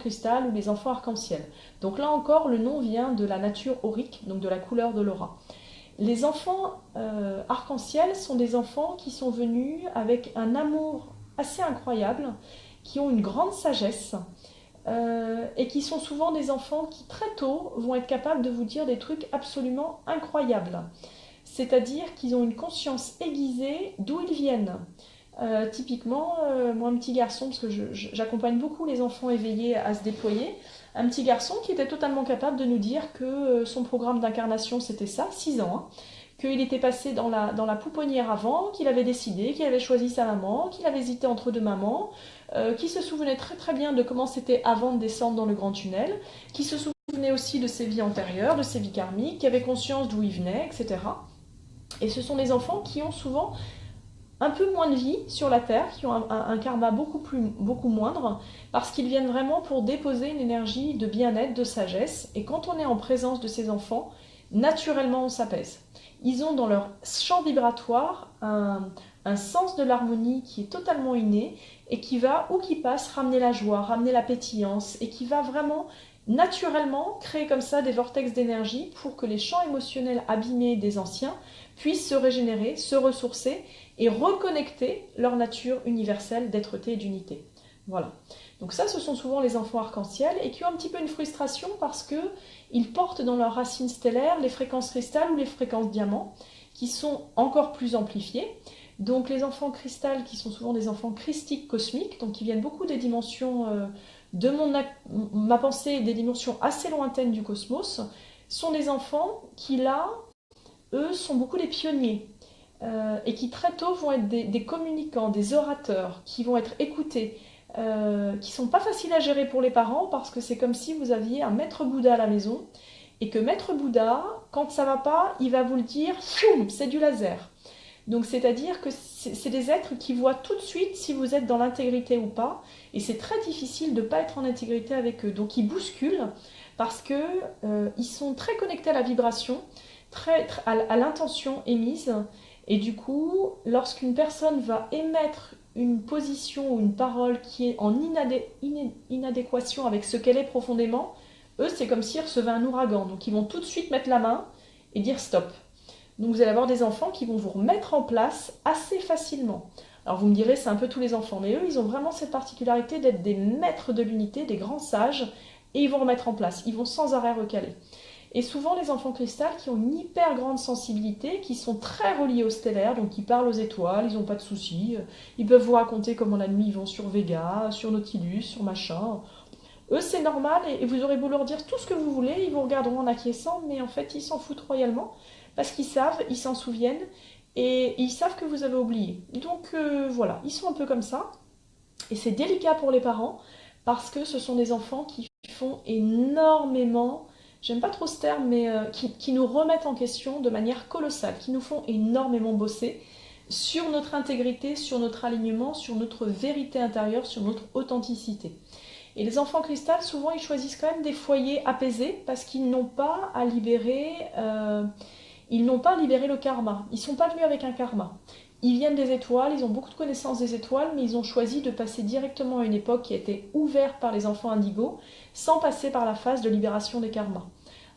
cristal ou les enfants arc-en-ciel. Donc là encore, le nom vient de la nature aurique, donc de la couleur de l'aura. Les enfants arc-en-ciel sont des enfants qui sont venus avec un amour assez incroyable, qui ont une grande sagesse, et qui sont souvent des enfants qui très tôt vont être capables de vous dire des trucs absolument incroyables. C'est-à-dire qu'ils ont une conscience aiguisée d'où ils viennent. Typiquement, moi, un petit garçon, parce que j'accompagne beaucoup les enfants éveillés à se déployer, Un petit garçon qui était totalement capable de nous dire que son programme d'incarnation c'était ça, 6 ans, hein, qu'il était passé dans la pouponnière avant, qu'il avait décidé, qu'il avait choisi sa maman, qu'il avait hésité entre deux mamans, qu'il se souvenait très très bien de comment c'était avant de descendre dans le grand tunnel, qu'il se souvenait aussi de ses vies antérieures, de ses vies karmiques, qui avait conscience d'où il venait, etc. Et ce sont des enfants qui ont souvent un peu moins de vie sur la Terre, qui ont un karma beaucoup moindre, parce qu'ils viennent vraiment pour déposer une énergie de bien-être, de sagesse. Et quand on est en présence de ces enfants, naturellement on s'apaise. Ils ont dans leur champ vibratoire un sens de l'harmonie qui est totalement inné et qui va, où qu'il passe, ramener la joie, ramener la pétillance et qui va vraiment naturellement créer comme ça des vortex d'énergie pour que les champs émotionnels abîmés des anciens puissent se régénérer, se ressourcer et reconnecter leur nature universelle d'être-té et d'unité. Voilà. Donc ça, ce sont souvent les enfants arc-en-ciel et qui ont un petit peu une frustration parce qu'ils portent dans leurs racines stellaires les fréquences cristal ou les fréquences diamant qui sont encore plus amplifiées. Donc les enfants cristal qui sont souvent des enfants christiques cosmiques, donc qui viennent beaucoup des dimensions de ma pensée, des dimensions assez lointaines du cosmos, sont des enfants qui là, eux, sont beaucoup des pionniers. Et qui très tôt vont être des communicants, des orateurs, qui vont être écoutés, qui sont pas faciles à gérer pour les parents parce que c'est comme si vous aviez un maître Bouddha à la maison et que maître Bouddha, quand ça va pas, il va vous le dire, c'est du laser. Donc c'est-à-dire que c'est des êtres qui voient tout de suite si vous êtes dans l'intégrité ou pas et c'est très difficile de ne pas être en intégrité avec eux. Donc ils bousculent parce que ils sont très connectés à la vibration, à l'intention émise. Et du coup, lorsqu'une personne va émettre une position ou une parole qui est en inadéquation avec ce qu'elle est profondément, eux, c'est comme s'ils recevaient un ouragan. Donc, ils vont tout de suite mettre la main et dire stop. Donc, vous allez avoir des enfants qui vont vous remettre en place assez facilement. Alors, vous me direz, c'est un peu tous les enfants, mais eux, ils ont vraiment cette particularité d'être des maîtres de l'unité, des grands sages, et ils vont remettre en place. Ils vont sans arrêt recaler. Et souvent, les enfants cristal qui ont une hyper grande sensibilité, qui sont très reliés au stellaire, donc qui parlent aux étoiles, ils n'ont pas de soucis. Ils peuvent vous raconter comment la nuit ils vont sur Vega, sur Nautilus, sur machin. Eux, c'est normal et vous aurez beau leur dire tout ce que vous voulez, ils vous regarderont en acquiesçant, mais en fait, ils s'en foutent royalement parce qu'ils savent, ils s'en souviennent et ils savent que vous avez oublié. Donc voilà, ils sont un peu comme ça. Et c'est délicat pour les parents parce que ce sont des enfants qui font énormément. J'aime pas trop ce terme, mais qui nous remettent en question de manière colossale, qui nous font énormément bosser sur notre intégrité, sur notre alignement, sur notre vérité intérieure, sur notre authenticité. Et les enfants cristal, souvent, ils choisissent quand même des foyers apaisés parce qu'ils n'ont pas à libérer, le karma. Ils sont pas venus avec un karma. Ils viennent des étoiles, ils ont beaucoup de connaissances des étoiles, mais ils ont choisi de passer directement à une époque qui a été ouverte par les enfants indigos, sans passer par la phase de libération des karmas.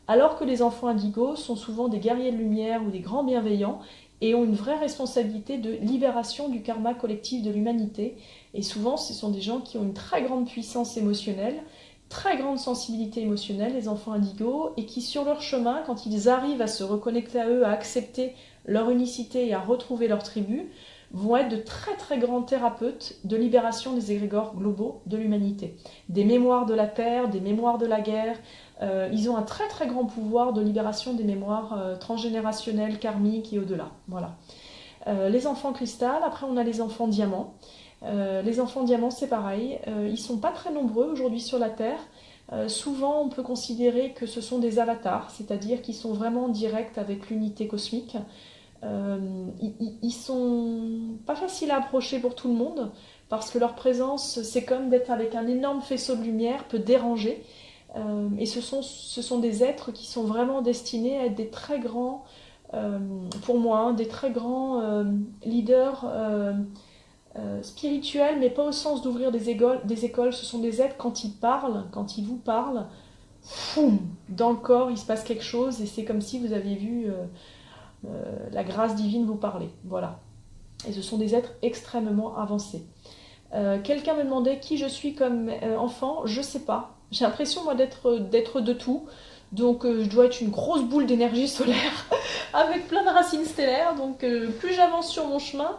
Alors que les enfants indigos sont souvent des guerriers de lumière ou des grands bienveillants et ont une vraie responsabilité de libération du karma collectif de l'humanité. Et souvent, ce sont des gens qui ont une très grande puissance émotionnelle, très grande sensibilité émotionnelle, les enfants indigos, et qui sur leur chemin, quand ils arrivent à se reconnecter à eux, à accepter leur unicité et à retrouver leur tribu, vont être de très très grands thérapeutes de libération des égrégores globaux de l'humanité. Des mémoires de la terre, des mémoires de la guerre. Ils ont un très très grand pouvoir de libération des mémoires transgénérationnelles, karmiques et au-delà. Voilà. Les enfants cristal, après on a les enfants diamants. Les enfants diamants, c'est pareil. Ils sont pas très nombreux aujourd'hui sur la Terre. Souvent, on peut considérer que ce sont des avatars, c'est-à-dire qu'ils sont vraiment en direct avec l'unité cosmique. Ils sont pas faciles à approcher pour tout le monde parce que leur présence, c'est comme d'être avec un énorme faisceau de lumière, peut déranger. Et ce sont des êtres qui sont vraiment destinés à être des très grands, pour moi, hein, des très grands leaders spirituels, mais pas au sens d'ouvrir des écoles. Ce sont des êtres, quand ils vous parlent, foum, dans le corps, il se passe quelque chose et c'est comme si vous aviez vu la grâce divine vous parler. Voilà. Et ce sont des êtres extrêmement avancés. Quelqu'un me demandait qui je suis comme enfant, je sais pas. J'ai l'impression moi d'être de tout. Donc je dois être une grosse boule d'énergie solaire avec plein de racines stellaires. Donc plus j'avance sur mon chemin,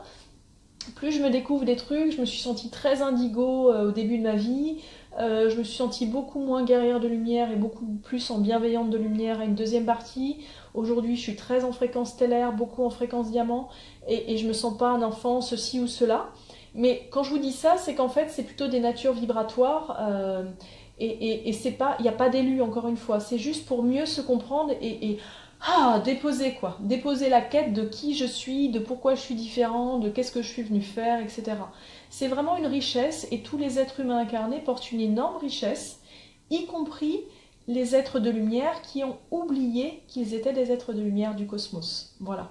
plus je me découvre des trucs. Je me suis sentie très indigo au début de ma vie. Je me suis sentie beaucoup moins guerrière de lumière et beaucoup plus en bienveillante de lumière à une deuxième partie. Aujourd'hui, je suis très en fréquence stellaire, beaucoup en fréquence diamant, et je me sens pas un enfant, ceci ou cela. Mais quand je vous dis ça, c'est qu'en fait, c'est plutôt des natures vibratoires, et c'est pas, il n'y a pas d'élu, encore une fois. C'est juste pour mieux se comprendre déposer quoi. Déposer la quête de qui je suis, de pourquoi je suis différent, de qu'est-ce que je suis venu faire, etc. C'est vraiment une richesse, et tous les êtres humains incarnés portent une énorme richesse, y compris les êtres de lumière qui ont oublié qu'ils étaient des êtres de lumière du cosmos. Voilà.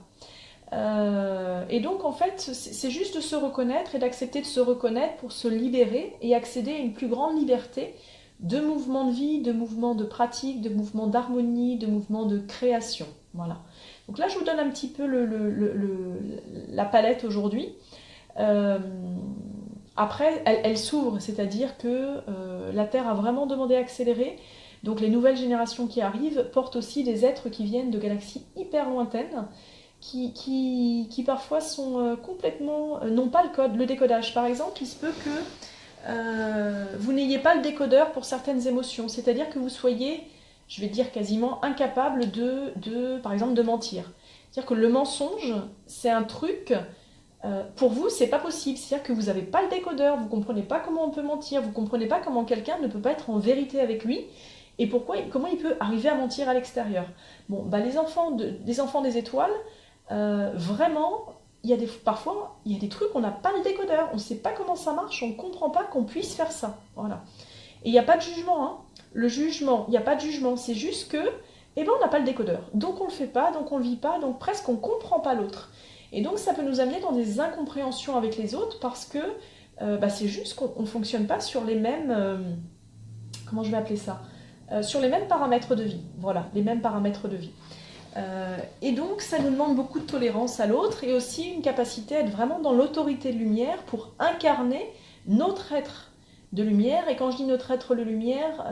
Et donc en fait, c'est juste de se reconnaître et d'accepter de se reconnaître pour se libérer et accéder à une plus grande liberté de mouvement de vie, de mouvement de pratique, de mouvement d'harmonie, de mouvement de création. Voilà. Donc là, je vous donne un petit peu la palette aujourd'hui. Après, elle s'ouvre, c'est-à-dire que la Terre a vraiment demandé à accélérer. Donc les nouvelles générations qui arrivent portent aussi des êtres qui viennent de galaxies hyper lointaines, qui parfois sont complètement... n'ont pas le décodage. Par exemple, il se peut que vous n'ayez pas le décodeur pour certaines émotions. C'est-à-dire que vous soyez, je vais dire quasiment incapable par exemple, de mentir. C'est-à-dire que le mensonge, c'est un truc... pour vous, c'est pas possible. C'est-à-dire que vous n'avez pas le décodeur, vous comprenez pas comment on peut mentir, vous comprenez pas comment quelqu'un ne peut pas être en vérité avec lui, et comment il peut arriver à mentir à l'extérieur. Bon, bah les enfants des étoiles, vraiment, parfois, il y a des trucs, on n'a pas le décodeur, on ne sait pas comment ça marche, on ne comprend pas qu'on puisse faire ça. Voilà. Et il n'y a pas de jugement, hein. Le jugement, il n'y a pas de jugement, c'est juste que, on n'a pas le décodeur. Donc on ne le fait pas, donc on ne le vit pas, donc presque on ne comprend pas l'autre. Et donc ça peut nous amener dans des incompréhensions avec les autres parce que c'est juste qu'on ne fonctionne pas sur les mêmes... comment je vais appeler ça, sur les mêmes paramètres de vie. Voilà, les mêmes paramètres de vie. Et donc ça nous demande beaucoup de tolérance à l'autre et aussi une capacité à être vraiment dans l'autorité de lumière pour incarner notre être de lumière. Et quand je dis notre être de lumière,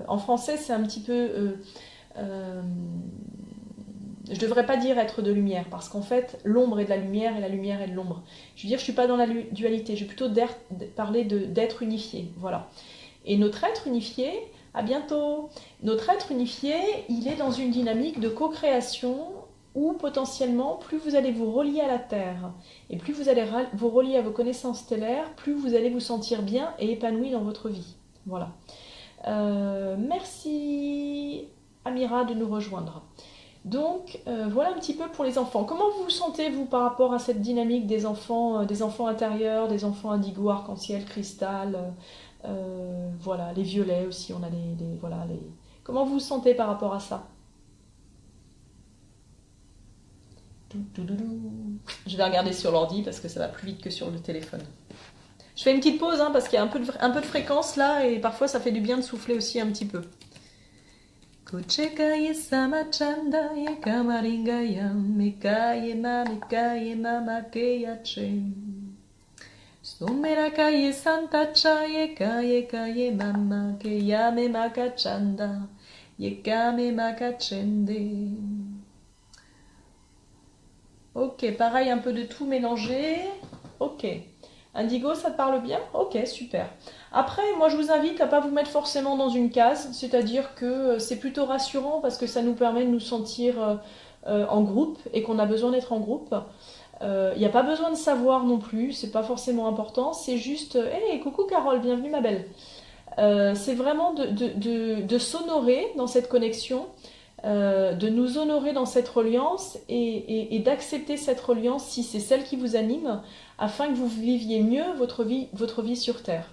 en français c'est un petit peu... je ne devrais pas dire être de lumière, parce qu'en fait, l'ombre est de la lumière et la lumière est de l'ombre. Je veux dire, je ne suis pas dans la dualité, je vais plutôt parler d'être unifié. Voilà. Et notre être unifié, à bientôt, notre être unifié, il est dans une dynamique de co-création où potentiellement, plus vous allez vous relier à la Terre et plus vous allez vous relier à vos connaissances stellaires, plus vous allez vous sentir bien et épanoui dans votre vie. Voilà. Merci Amira de nous rejoindre. Donc voilà un petit peu pour les enfants. Comment vous vous sentez vous par rapport à cette dynamique des enfants intérieurs, des enfants indigo, arc-en-ciel, cristal, voilà, les violets aussi, on a les... Comment vous vous sentez par rapport à ça? Je vais regarder sur l'ordi parce que ça va plus vite que sur le téléphone. Je fais une petite pause hein, parce qu'il y a un peu de fréquence là et parfois ça fait du bien de souffler aussi un petit peu. Kocheka ye samachanda ye kamaringaya mekaye mama keyache. Someraka ye santacha ye kaye mama keyame makachanda ye kame makachende. Ok, pareil, un peu de tout mélangé. Ok. Indigo, ça te parle bien? Ok, super. Après, moi je vous invite à ne pas vous mettre forcément dans une case, c'est-à-dire que c'est plutôt rassurant parce que ça nous permet de nous sentir en groupe et qu'on a besoin d'être en groupe. Il n'y a pas besoin de savoir non plus, c'est pas forcément important, c'est juste hey, coucou Carole, bienvenue ma belle. C'est vraiment de s'honorer dans cette connexion, de nous honorer dans cette reliance et d'accepter cette reliance si c'est celle qui vous anime, afin que vous viviez mieux votre vie sur Terre.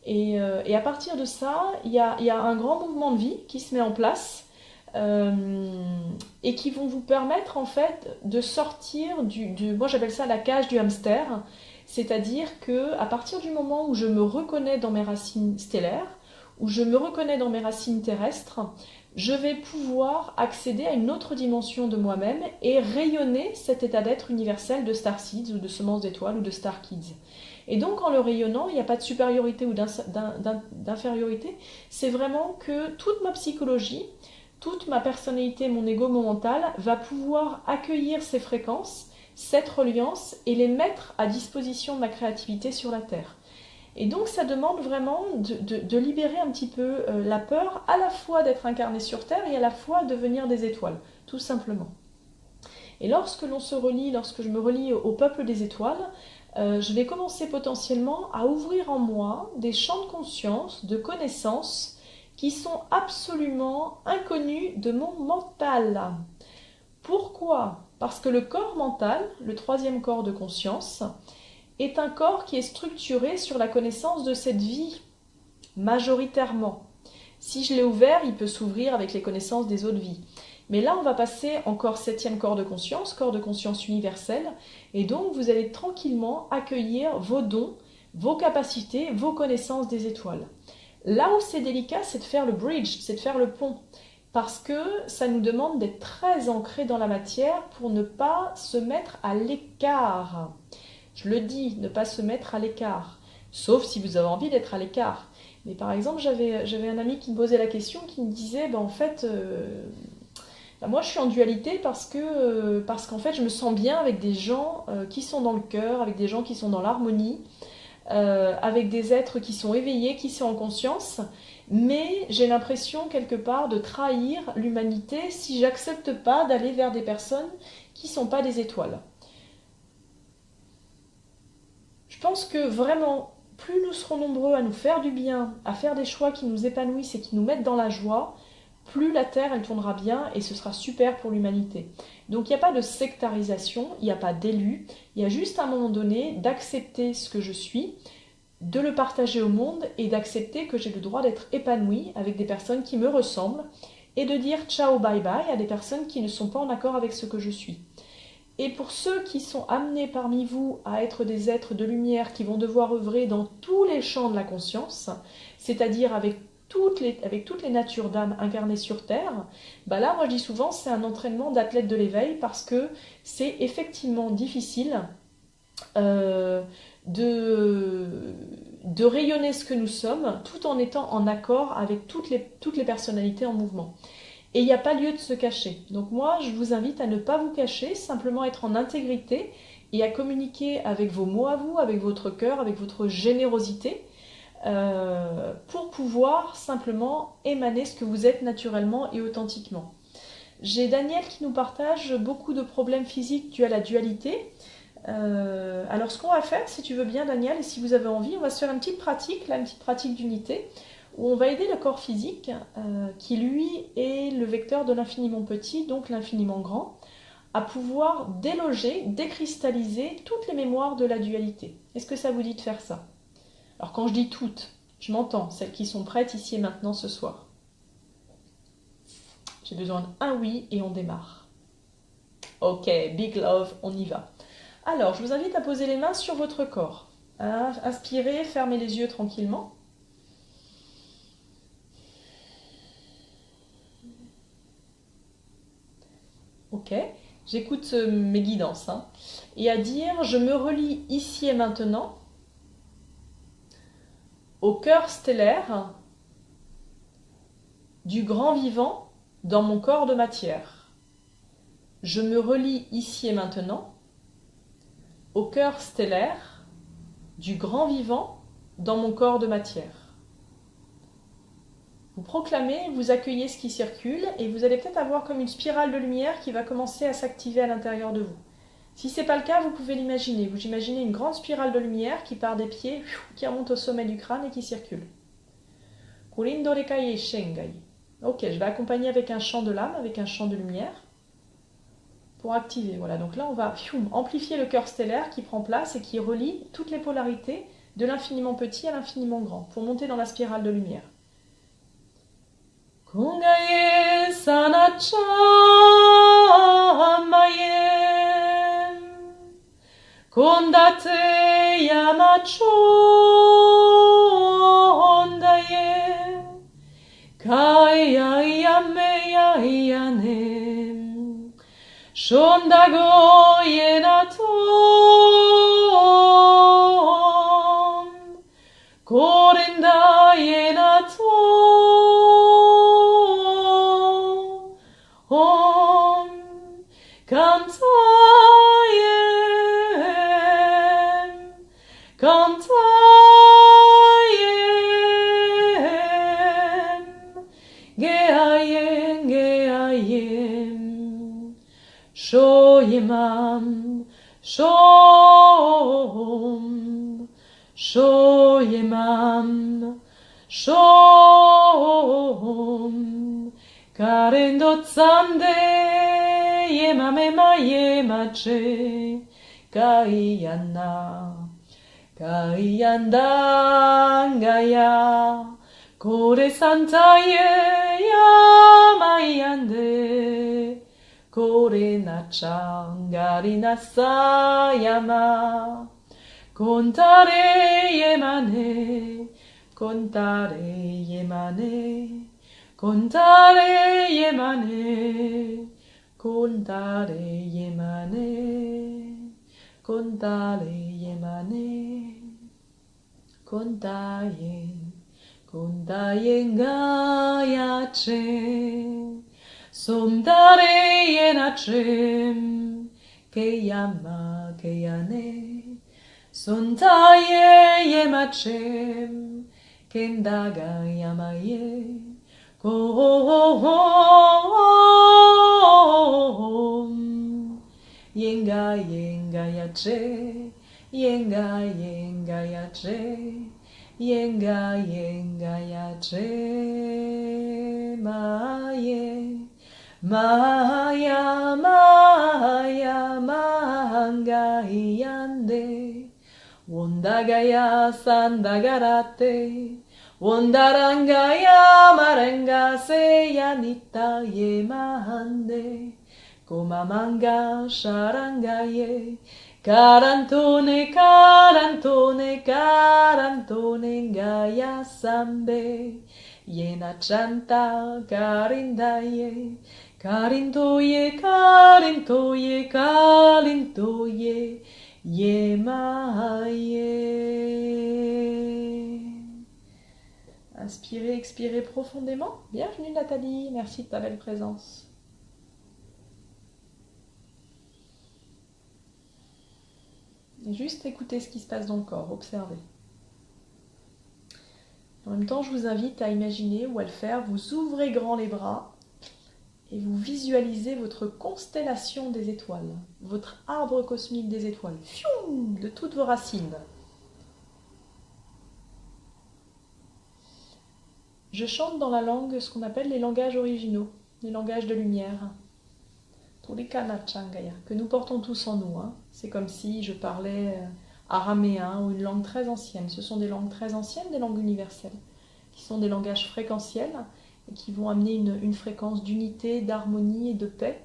Et à partir de ça, il y a un grand mouvement de vie qui se met en place et qui vont vous permettre en fait de sortir moi j'appelle ça la cage du hamster, c'est-à-dire que à partir du moment où je me reconnais dans mes racines stellaires, où je me reconnais dans mes racines terrestres, je vais pouvoir accéder à une autre dimension de moi-même et rayonner cet état d'être universel de Star Seeds ou de Semences d'étoiles ou de Star Kids. Et donc en le rayonnant, il n'y a pas de supériorité ou d'infériorité, c'est vraiment que toute ma psychologie, toute ma personnalité, mon ego, mon mental va pouvoir accueillir ces fréquences cette reliance et les mettre à disposition de ma créativité sur la Terre. Et donc ça demande vraiment de libérer un petit peu la peur, à la fois d'être incarné sur Terre et à la fois de devenir des étoiles, tout simplement. Et lorsque je me relie au peuple des étoiles, je vais commencer potentiellement à ouvrir en moi des champs de conscience, de connaissances qui sont absolument inconnus de mon mental. Pourquoi ? Parce que le corps mental, le troisième corps de conscience, est un corps qui est structuré sur la connaissance de cette vie, majoritairement. Si je l'ai ouvert, il peut s'ouvrir avec les connaissances des autres vies. Mais là, on va passer encore septième corps de conscience universel, et donc vous allez tranquillement accueillir vos dons, vos capacités, vos connaissances des étoiles. Là où c'est délicat, c'est de faire le bridge, c'est de faire le pont, parce que ça nous demande d'être très ancrés dans la matière pour ne pas se mettre à l'écart. Je le dis, ne pas se mettre à l'écart, sauf si vous avez envie d'être à l'écart. Mais par exemple, j'avais un ami qui me posait la question, qui me disait, en fait, moi je suis en dualité parce qu'en fait je me sens bien avec des gens qui sont dans le cœur, avec des gens qui sont dans l'harmonie, avec des êtres qui sont éveillés, qui sont en conscience, mais j'ai l'impression quelque part de trahir l'humanité si j'accepte pas d'aller vers des personnes qui sont pas des étoiles. Je pense que vraiment, plus nous serons nombreux à nous faire du bien, à faire des choix qui nous épanouissent et qui nous mettent dans la joie, plus la Terre elle tournera bien et ce sera super pour l'humanité. Donc il n'y a pas de sectarisation, il n'y a pas d'élu, il y a juste à un moment donné d'accepter ce que je suis, de le partager au monde et d'accepter que j'ai le droit d'être épanoui avec des personnes qui me ressemblent et de dire ciao bye bye à des personnes qui ne sont pas en accord avec ce que je suis. Et pour ceux qui sont amenés parmi vous à être des êtres de lumière qui vont devoir œuvrer dans tous les champs de la conscience, c'est-à-dire avec toutes les natures d'âme incarnées sur Terre, là, moi je dis souvent, c'est un entraînement d'athlète de l'éveil parce que c'est effectivement difficile de rayonner ce que nous sommes tout en étant en accord avec toutes les personnalités en mouvement. Et il n'y a pas lieu de se cacher. Donc moi, je vous invite à ne pas vous cacher, simplement être en intégrité et à communiquer avec vos mots à vous, avec votre cœur, avec votre générosité, pour pouvoir simplement émaner ce que vous êtes naturellement et authentiquement. J'ai Daniel qui nous partage beaucoup de problèmes physiques dus à la dualité. Alors ce qu'on va faire, si tu veux bien Daniel, et si vous avez envie, on va se faire une petite pratique d'unité, où on va aider le corps physique, qui lui est le vecteur de l'infiniment petit, donc l'infiniment grand, à pouvoir déloger, décristalliser toutes les mémoires de la dualité. Est-ce que ça vous dit de faire ça ? Alors quand je dis toutes, je m'entends, celles qui sont prêtes ici et maintenant ce soir. J'ai besoin d'un oui et on démarre. Ok, big love, on y va. Alors, je vous invite à poser les mains sur votre corps. Inspirez, fermez les yeux tranquillement. Ok, j'écoute mes guidances. Et à dire, je me relie ici et maintenant au cœur stellaire du grand vivant dans mon corps de matière. Je me relie ici et maintenant au cœur stellaire du grand vivant dans mon corps de matière. Vous proclamez, vous accueillez ce qui circule et vous allez peut-être avoir comme une spirale de lumière qui va commencer à s'activer à l'intérieur de vous. Si ce n'est pas le cas, vous pouvez l'imaginer. Vous imaginez une grande spirale de lumière qui part des pieds, qui remonte au sommet du crâne et qui circule. Ok, je vais accompagner avec un chant de l'âme, avec un chant de lumière, pour activer. Voilà, donc là on va amplifier le cœur stellaire qui prend place et qui relie toutes les polarités de l'infiniment petit à l'infiniment grand, pour monter dans la spirale de lumière. Kungaye sanacha mayem kondate yamacho ondaye kaya yame yayanem shondago yenatom korenda yenatom Om Kantaye Shoyemam, Shom, Shoyemam, Shom, Karendo Tsande, Yemamema Yemache, Kayana, Kayandangaya, Kore Santaye, Yamayande, Kore Nachangarina Sayama, Contare Yemane, Contare Yemane, Contare Yemane, Contare Yemane, Contare Yemane, Contaye, Contaye Gayache, Somdare Yenachem, Keyama Keyane, Sontaye Yemachem, Kendaga Yamaye, Kohom, Yenga Yenga Yache, Yenga Yenga Yache, Yenga Yenga Yache, Maye, Maya Maya Manga Yande, Wondagaya Sandagarate, Wondarangaya Maranga Seyanita Yemahande, Komamanga Sharangaye, Carantone, Carantone, Carantone, Gaya Sambe, Yena Chanta, Carindaye, Carintoye, Carintoye, Carintoye, Yemaye. Inspirez, expirez profondément. Bienvenue Nathalie, merci de ta belle présence. Et juste écoutez ce qui se passe dans le corps, observez. En même temps, je vous invite à imaginer ou à le faire, vous ouvrez grand les bras et vous visualisez votre constellation des étoiles, votre arbre cosmique des étoiles, fium, de toutes vos racines. Je chante dans la langue ce qu'on appelle les langages originaux, les langages de lumière, que nous portons tous en nous. C'est comme si je parlais araméen ou une langue très ancienne. Ce sont des langues très anciennes, des langues universelles, qui sont des langages fréquentiels et qui vont amener une fréquence d'unité, d'harmonie et de paix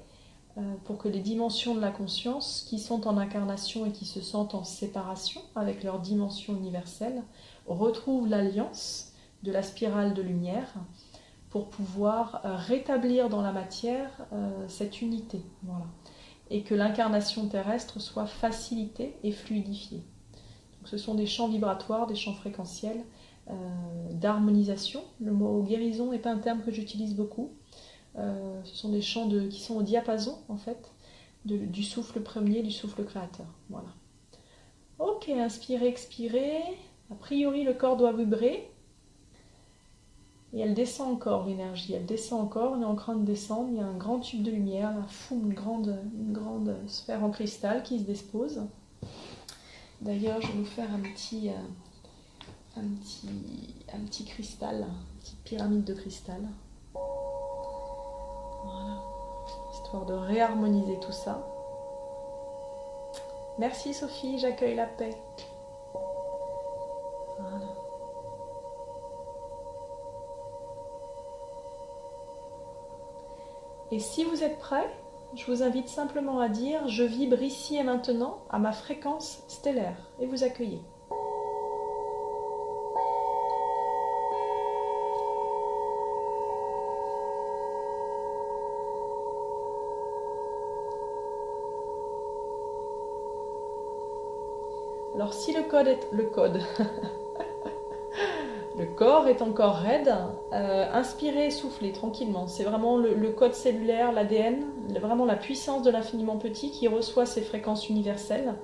pour que les dimensions de la conscience qui sont en incarnation et qui se sentent en séparation avec leur dimension universelle retrouvent l'alliance de la spirale de lumière pour pouvoir rétablir dans la matière cette unité. Voilà. Et que l'incarnation terrestre soit facilitée et fluidifiée. Donc, ce sont des champs vibratoires, des champs fréquentiels d'harmonisation. Le mot guérison n'est pas un terme que j'utilise beaucoup. Ce sont des champs qui sont au diapason, en fait, du souffle premier, du souffle créateur. Voilà. Ok, inspirez, expirez. A priori, le corps doit vibrer. Et elle descend encore, l'énergie. Elle descend encore, on est en train de descendre. Il y a un grand tube de lumière, là, une grande sphère en cristal qui se dispose. D'ailleurs, je vais vous faire un petit cristal, une petite pyramide de cristal. Voilà. Histoire de réharmoniser tout ça. Merci Sophie, j'accueille la paix. Voilà. Et si vous êtes prêts, je vous invite simplement à dire « Je vibre ici et maintenant à ma fréquence stellaire » et vous accueillez. Alors si le corps est encore raide, inspirez et soufflez tranquillement. C'est vraiment le code cellulaire, l'ADN, vraiment la puissance de l'infiniment petit qui reçoit ces fréquences universelles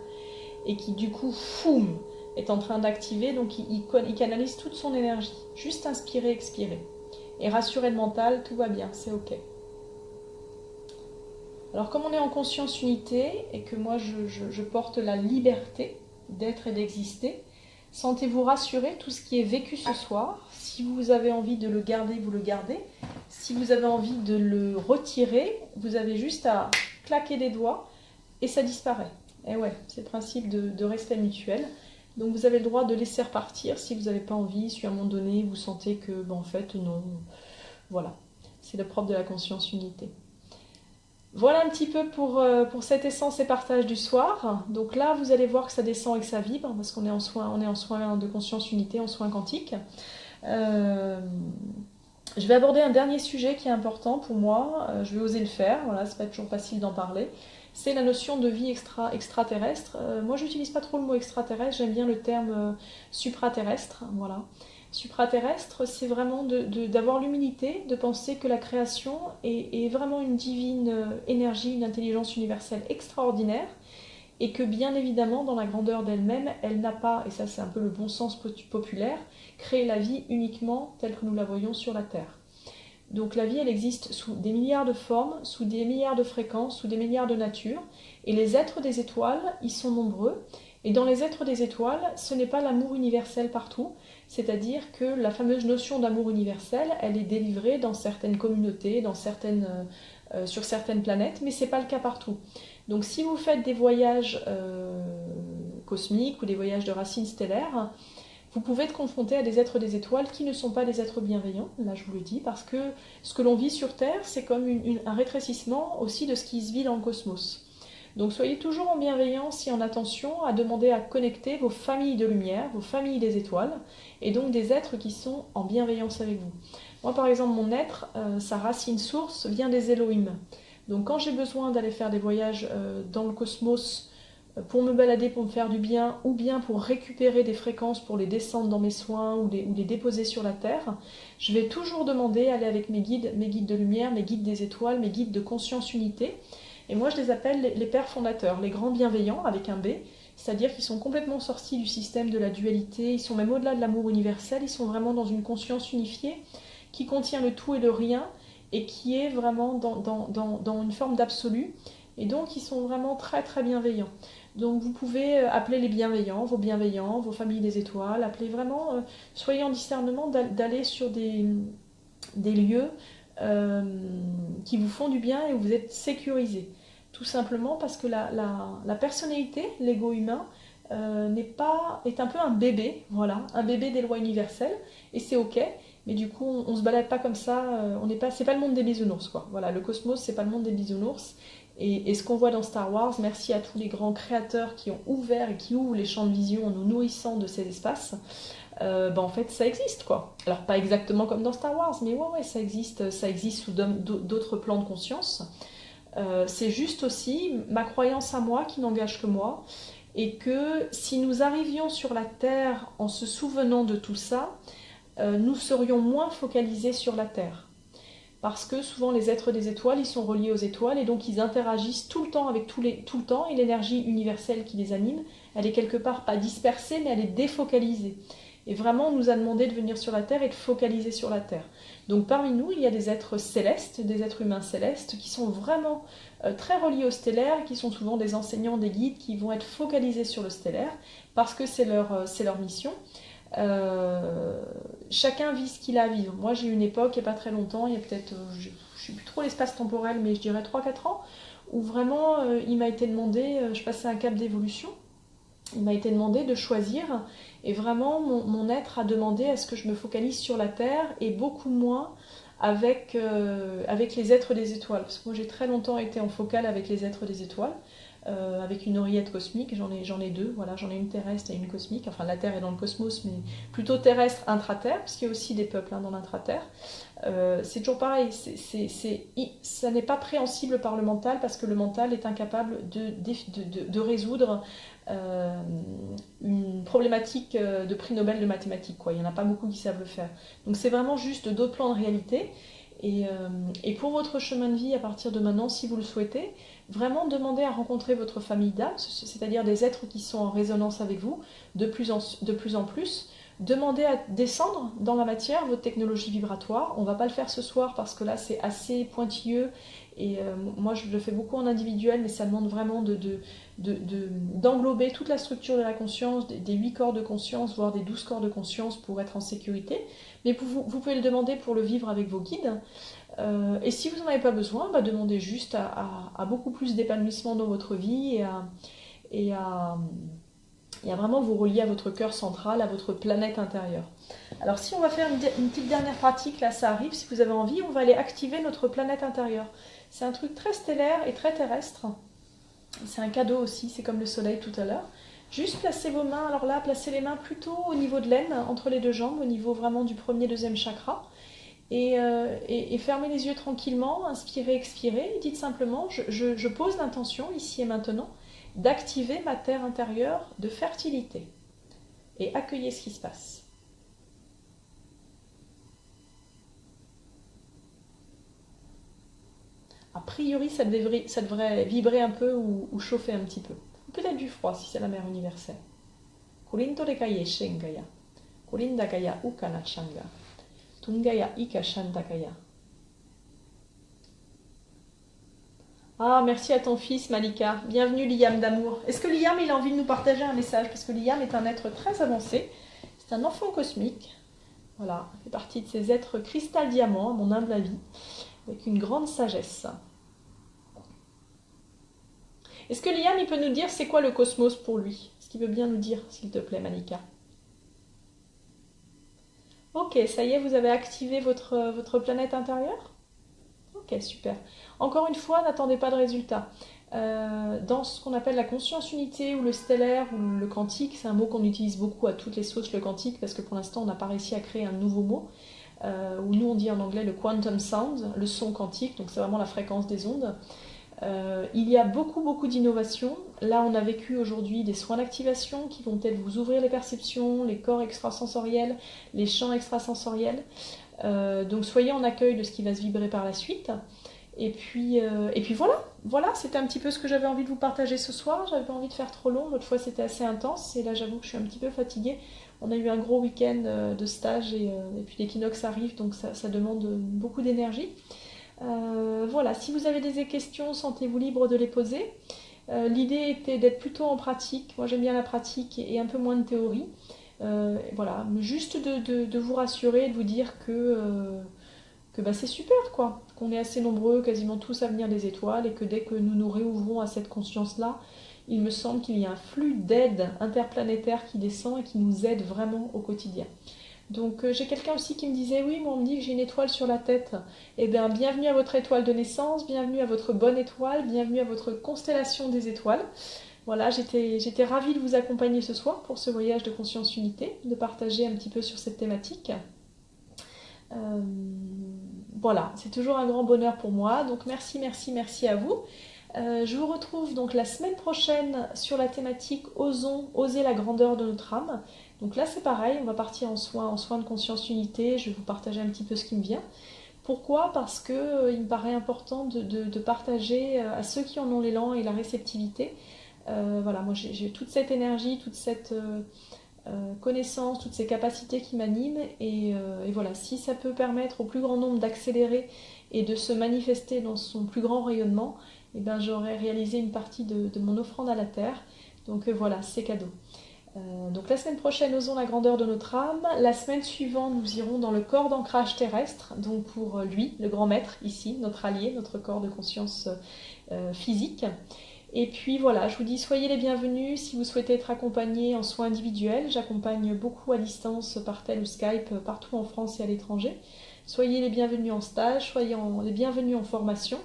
et qui du coup, foum, est en train d'activer, donc il canalise toute son énergie. Juste inspirez, expirez. Et rassurez le mental, tout va bien, c'est ok. Alors comme on est en conscience unité et que moi je porte la liberté d'être et d'exister, sentez-vous rassuré, tout ce qui est vécu ce soir, si vous avez envie de le garder, vous le gardez. Si vous avez envie de le retirer, vous avez juste à claquer des doigts et ça disparaît. Et ouais, c'est le principe de respect mutuel. Donc vous avez le droit de laisser repartir si vous n'avez pas envie, si à un moment donné vous sentez que, en fait, non. Voilà, c'est le propre de la conscience unité. Voilà un petit peu pour cette essence et partage du soir. Donc là, vous allez voir que ça descend et que ça vibre, parce qu'on est en soin de conscience unité, en soin quantique. Je vais aborder un dernier sujet qui est important pour moi. Je vais oser le faire, voilà, c'est pas toujours facile d'en parler. C'est la notion de vie extraterrestre. Moi, je n'utilise pas trop le mot extraterrestre, j'aime bien le terme supraterrestre, voilà. Supraterrestre, c'est vraiment d'avoir l'humilité de penser que la création est vraiment une divine énergie, une intelligence universelle extraordinaire, et que bien évidemment, dans la grandeur d'elle-même, elle n'a pas, et ça c'est un peu le bon sens populaire, créé la vie uniquement telle que nous la voyons sur la Terre. Donc la vie, elle existe sous des milliards de formes, sous des milliards de fréquences, sous des milliards de natures, et les êtres des étoiles, ils sont nombreux, et dans les êtres des étoiles, ce n'est pas l'amour universel partout, c'est-à-dire que la fameuse notion d'amour universel, elle est délivrée dans certaines communautés, sur certaines planètes, mais ce n'est pas le cas partout. Donc si vous faites des voyages cosmiques ou des voyages de racines stellaires, vous pouvez être confronté à des êtres des étoiles qui ne sont pas des êtres bienveillants, là je vous le dis, parce que ce que l'on vit sur Terre, c'est comme un rétrécissement aussi de ce qui se vit dans le cosmos. Donc soyez toujours en bienveillance et en attention à demander à connecter vos familles de lumière, vos familles des étoiles, et donc des êtres qui sont en bienveillance avec vous. Moi par exemple, mon être, sa racine source vient des Elohim. Donc quand j'ai besoin d'aller faire des voyages dans le cosmos, pour me balader, pour me faire du bien, ou bien pour récupérer des fréquences pour les descendre dans mes soins ou les déposer sur la Terre, je vais toujours demander à aller avec mes guides de lumière, mes guides des étoiles, mes guides de conscience unité. Et moi je les appelle les pères fondateurs, les grands bienveillants avec un B, c'est-à-dire qu'ils sont complètement sortis du système de la dualité, ils sont même au-delà de l'amour universel, ils sont vraiment dans une conscience unifiée qui contient le tout et le rien, et qui est vraiment dans une forme d'absolu, et donc ils sont vraiment très très bienveillants. Donc vous pouvez appeler les bienveillants, vos familles des étoiles, appelez vraiment, soyez en discernement d'aller sur des lieux qui vous font du bien et où vous êtes sécurisés. Tout simplement parce que la personnalité, l'ego humain, est un peu un bébé, voilà, un bébé des lois universelles, et c'est ok, mais du coup on se balade pas comme ça, c'est pas le monde des bisounours, quoi. Voilà, le cosmos c'est pas le monde des bisounours, et ce qu'on voit dans Star Wars, merci à tous les grands créateurs qui ont ouvert et qui ouvrent les champs de vision en nous nourrissant de ces espaces, en fait ça existe, quoi. Alors pas exactement comme dans Star Wars, mais ouais ça existe sous d'autres plans de conscience. C'est juste aussi ma croyance à moi qui n'engage que moi, et que si nous arrivions sur la Terre en se souvenant de tout ça, nous serions moins focalisés sur la Terre. Parce que souvent les êtres des étoiles, ils sont reliés aux étoiles, et donc ils interagissent tout le temps avec tout le temps, et l'énergie universelle qui les anime, elle est quelque part pas dispersée, mais elle est défocalisée. Et vraiment, on nous a demandé de venir sur la Terre et de focaliser sur la Terre. Donc parmi nous, il y a des êtres célestes, des êtres humains célestes, qui sont vraiment très reliés au stellaire, qui sont souvent des enseignants, des guides, qui vont être focalisés sur le stellaire, parce que c'est leur mission. Chacun vit ce qu'il a à vivre. Moi j'ai eu une époque, il n'y a pas très longtemps, il y a peut-être, je ne sais plus trop l'espace temporel, mais je dirais 3-4 ans, où vraiment il m'a été demandé, je passais un cap d'évolution, il m'a été demandé de choisir, et vraiment mon être a demandé à ce que je me focalise sur la Terre et beaucoup moins avec les êtres des étoiles. Parce que moi j'ai très longtemps été en focale avec les êtres des étoiles, avec une oreillette cosmique, j'en ai deux, voilà, j'en ai une terrestre et une cosmique, enfin la Terre est dans le cosmos, mais plutôt terrestre, intra-terre, parce qu'il y a aussi des peuples dans l'intra-terre. C'est toujours pareil, ça n'est pas préhensible par le mental, parce que le mental est incapable de résoudre une problématique de prix Nobel de mathématiques, quoi. Il n'y en a pas beaucoup qui savent le faire. Donc c'est vraiment juste d'autres plans de réalité. Et pour votre chemin de vie, à partir de maintenant, si vous le souhaitez, vraiment demandez à rencontrer votre famille d'âme, c'est-à-dire des êtres qui sont en résonance avec vous de plus en plus. Demandez à descendre dans la matière votre technologie vibratoire. On ne va pas le faire ce soir parce que là c'est assez pointilleux et moi je le fais beaucoup en individuel, mais ça demande vraiment d'englober toute la structure de la conscience, des 8 corps de conscience, voire des 12 corps de conscience pour être en sécurité. Mais vous pouvez le demander pour le vivre avec vos guides. Et si vous n'en avez pas besoin, demandez juste à beaucoup plus d'épanouissement dans votre vie et à vraiment vous relier à votre cœur central, à votre planète intérieure. Alors si on va faire une petite dernière pratique, là ça arrive, si vous avez envie, on va aller activer notre planète intérieure. C'est un truc très stellaire et très terrestre. C'est un cadeau aussi, c'est comme le soleil tout à l'heure. Juste placez vos mains, alors là, placez les mains plutôt au niveau de l'aine, entre les deux jambes, au niveau vraiment du premier, deuxième chakra. Et fermez les yeux tranquillement, inspirez, expirez. Dites simplement, je pose l'intention, ici et maintenant, d'activer ma terre intérieure de fertilité. Et accueillez ce qui se passe. A priori, ça devrait vibrer un peu ou chauffer un petit peu. Peut-être du froid si c'est la mer universelle. Kulinto de kaye shengaya. Kulinda kaya ukana changa. Tungaya ika shantakaya. Ah, merci à ton fils Malika. Bienvenue Liam d'amour. Est-ce que Liam il a envie de nous partager un message? Parce que Liam est un être très avancé. C'est un enfant cosmique. Voilà, il fait partie de ces êtres cristal diamant, à mon humble avis, avec une grande sagesse. Est-ce que Liam il peut nous dire c'est quoi le cosmos pour lui? Est-ce qu'il veut bien nous dire, s'il te plaît, Malika? Ok, ça y est, vous avez activé votre planète intérieure? Ok, super. Encore une fois, n'attendez pas de résultat. Dans ce qu'on appelle la conscience unité ou le stellaire ou le quantique, c'est un mot qu'on utilise beaucoup à toutes les sauces, le quantique, parce que pour l'instant, on n'a pas réussi à créer un nouveau mot, où nous, on dit en anglais le quantum sound, le son quantique, donc c'est vraiment la fréquence des ondes. Il y a beaucoup d'innovations. Là, on a vécu aujourd'hui des soins d'activation qui vont peut-être vous ouvrir les perceptions, les corps extrasensoriels, les champs extrasensoriels. Donc soyez en accueil de ce qui va se vibrer par la suite. Et puis voilà, c'était un petit peu ce que j'avais envie de vous partager ce soir. J'avais pas envie de faire trop long, l'autre fois c'était assez intense et là j'avoue que je suis un petit peu fatiguée. On a eu un gros week-end de stage et puis l'équinoxe arrive, donc ça demande beaucoup d'énergie. Voilà, si vous avez des questions, sentez-vous libre de les poser. L'idée était d'être plutôt en pratique. Moi j'aime bien la pratique et un peu moins de théorie. Voilà, juste de vous rassurer, de vous dire que c'est super quoi, qu'on est assez nombreux, quasiment tous à venir des étoiles et que dès que nous nous réouvrons à cette conscience-là, il me semble qu'il y a un flux d'aide interplanétaire qui descend et qui nous aide vraiment au quotidien. Donc j'ai quelqu'un aussi qui me disait oui, moi on me dit que j'ai une étoile sur la tête. Eh bien bienvenue à votre étoile de naissance, bienvenue à votre bonne étoile, bienvenue à votre constellation des étoiles. Voilà, j'étais ravie de vous accompagner ce soir pour ce voyage de conscience unité, de partager un petit peu sur cette thématique. Voilà, c'est toujours un grand bonheur pour moi, donc merci à vous. Je vous retrouve donc la semaine prochaine sur la thématique Osons, oser la grandeur de notre âme. Donc là c'est pareil, on va partir en soins de conscience unité, je vais vous partager un petit peu ce qui me vient. Pourquoi? Parce que il me paraît important de partager à ceux qui en ont l'élan et la réceptivité. Voilà, moi j'ai toute cette énergie, toute cette connaissances, toutes ces capacités qui m'animent et voilà, si ça peut permettre au plus grand nombre d'accélérer et de se manifester dans son plus grand rayonnement, et ben j'aurais réalisé une partie de mon offrande à la Terre. Donc voilà, c'est cadeau. Donc la semaine prochaine, osons la grandeur de notre âme. La semaine suivante, nous irons dans le corps d'ancrage terrestre, donc pour lui, le grand maître ici, notre allié, notre corps de conscience physique. Et puis voilà, je vous dis soyez les bienvenus si vous souhaitez être accompagné en soins individuels. J'accompagne beaucoup à distance par tel ou Skype partout en France et à l'étranger. Soyez les bienvenus en stage, soyez les bienvenus en formation.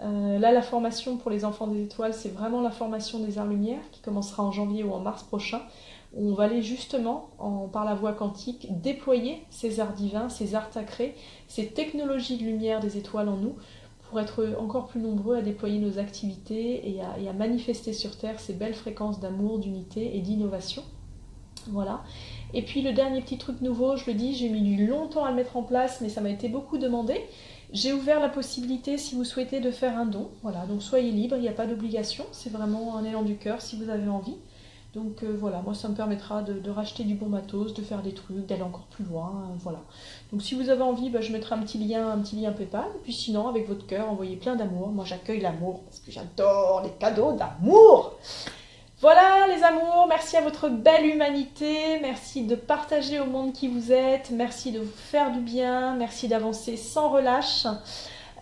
Là, la formation pour les enfants des étoiles, c'est vraiment la formation des Arts-Lumière qui commencera en janvier ou en mars prochain. Où on va aller justement, par la voie quantique, déployer ces arts divins, ces arts sacrés, ces technologies de lumière des étoiles en nous, pour être encore plus nombreux à déployer nos activités et à manifester sur Terre ces belles fréquences d'amour, d'unité et d'innovation. Voilà. Et puis le dernier petit truc nouveau, je le dis, j'ai mis longtemps à le mettre en place, mais ça m'a été beaucoup demandé. J'ai ouvert la possibilité, si vous souhaitez, de faire un don. Voilà, donc soyez libre, il n'y a pas d'obligation, c'est vraiment un élan du cœur si vous avez envie. Donc voilà, moi ça me permettra de racheter du bon matos, de faire des trucs, d'aller encore plus loin, voilà. Donc si vous avez envie, je mettrai un petit lien PayPal. Et puis sinon, avec votre cœur, envoyez plein d'amour. Moi j'accueille l'amour parce que j'adore les cadeaux d'amour. Voilà les amours, merci à votre belle humanité, merci de partager au monde qui vous êtes, merci de vous faire du bien, merci d'avancer sans relâche.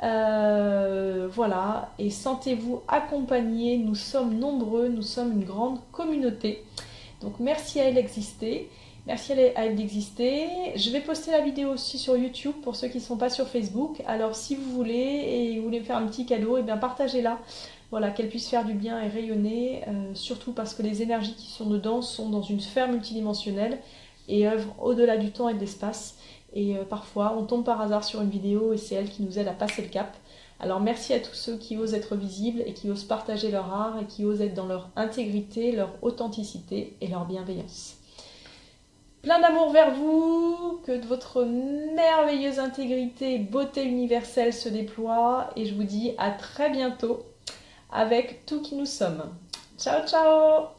Voilà, et sentez-vous accompagnés, nous sommes nombreux, nous sommes une grande communauté. Donc merci à elle d'exister, merci à elle d'exister. Je vais poster la vidéo aussi sur YouTube pour ceux qui ne sont pas sur Facebook. Alors si vous voulez et vous voulez me faire un petit cadeau, et bien partagez-la. Voilà, qu'elle puisse faire du bien et rayonner, surtout parce que les énergies qui sont dedans sont dans une sphère multidimensionnelle et œuvrent au-delà du temps et de l'espace. Et parfois, on tombe par hasard sur une vidéo et c'est elle qui nous aide à passer le cap. Alors merci à tous ceux qui osent être visibles et qui osent partager leur art et qui osent être dans leur intégrité, leur authenticité et leur bienveillance. Plein d'amour vers vous, que votre merveilleuse intégrité et beauté universelle se déploient et je vous dis à très bientôt avec tout qui nous sommes. Ciao ciao!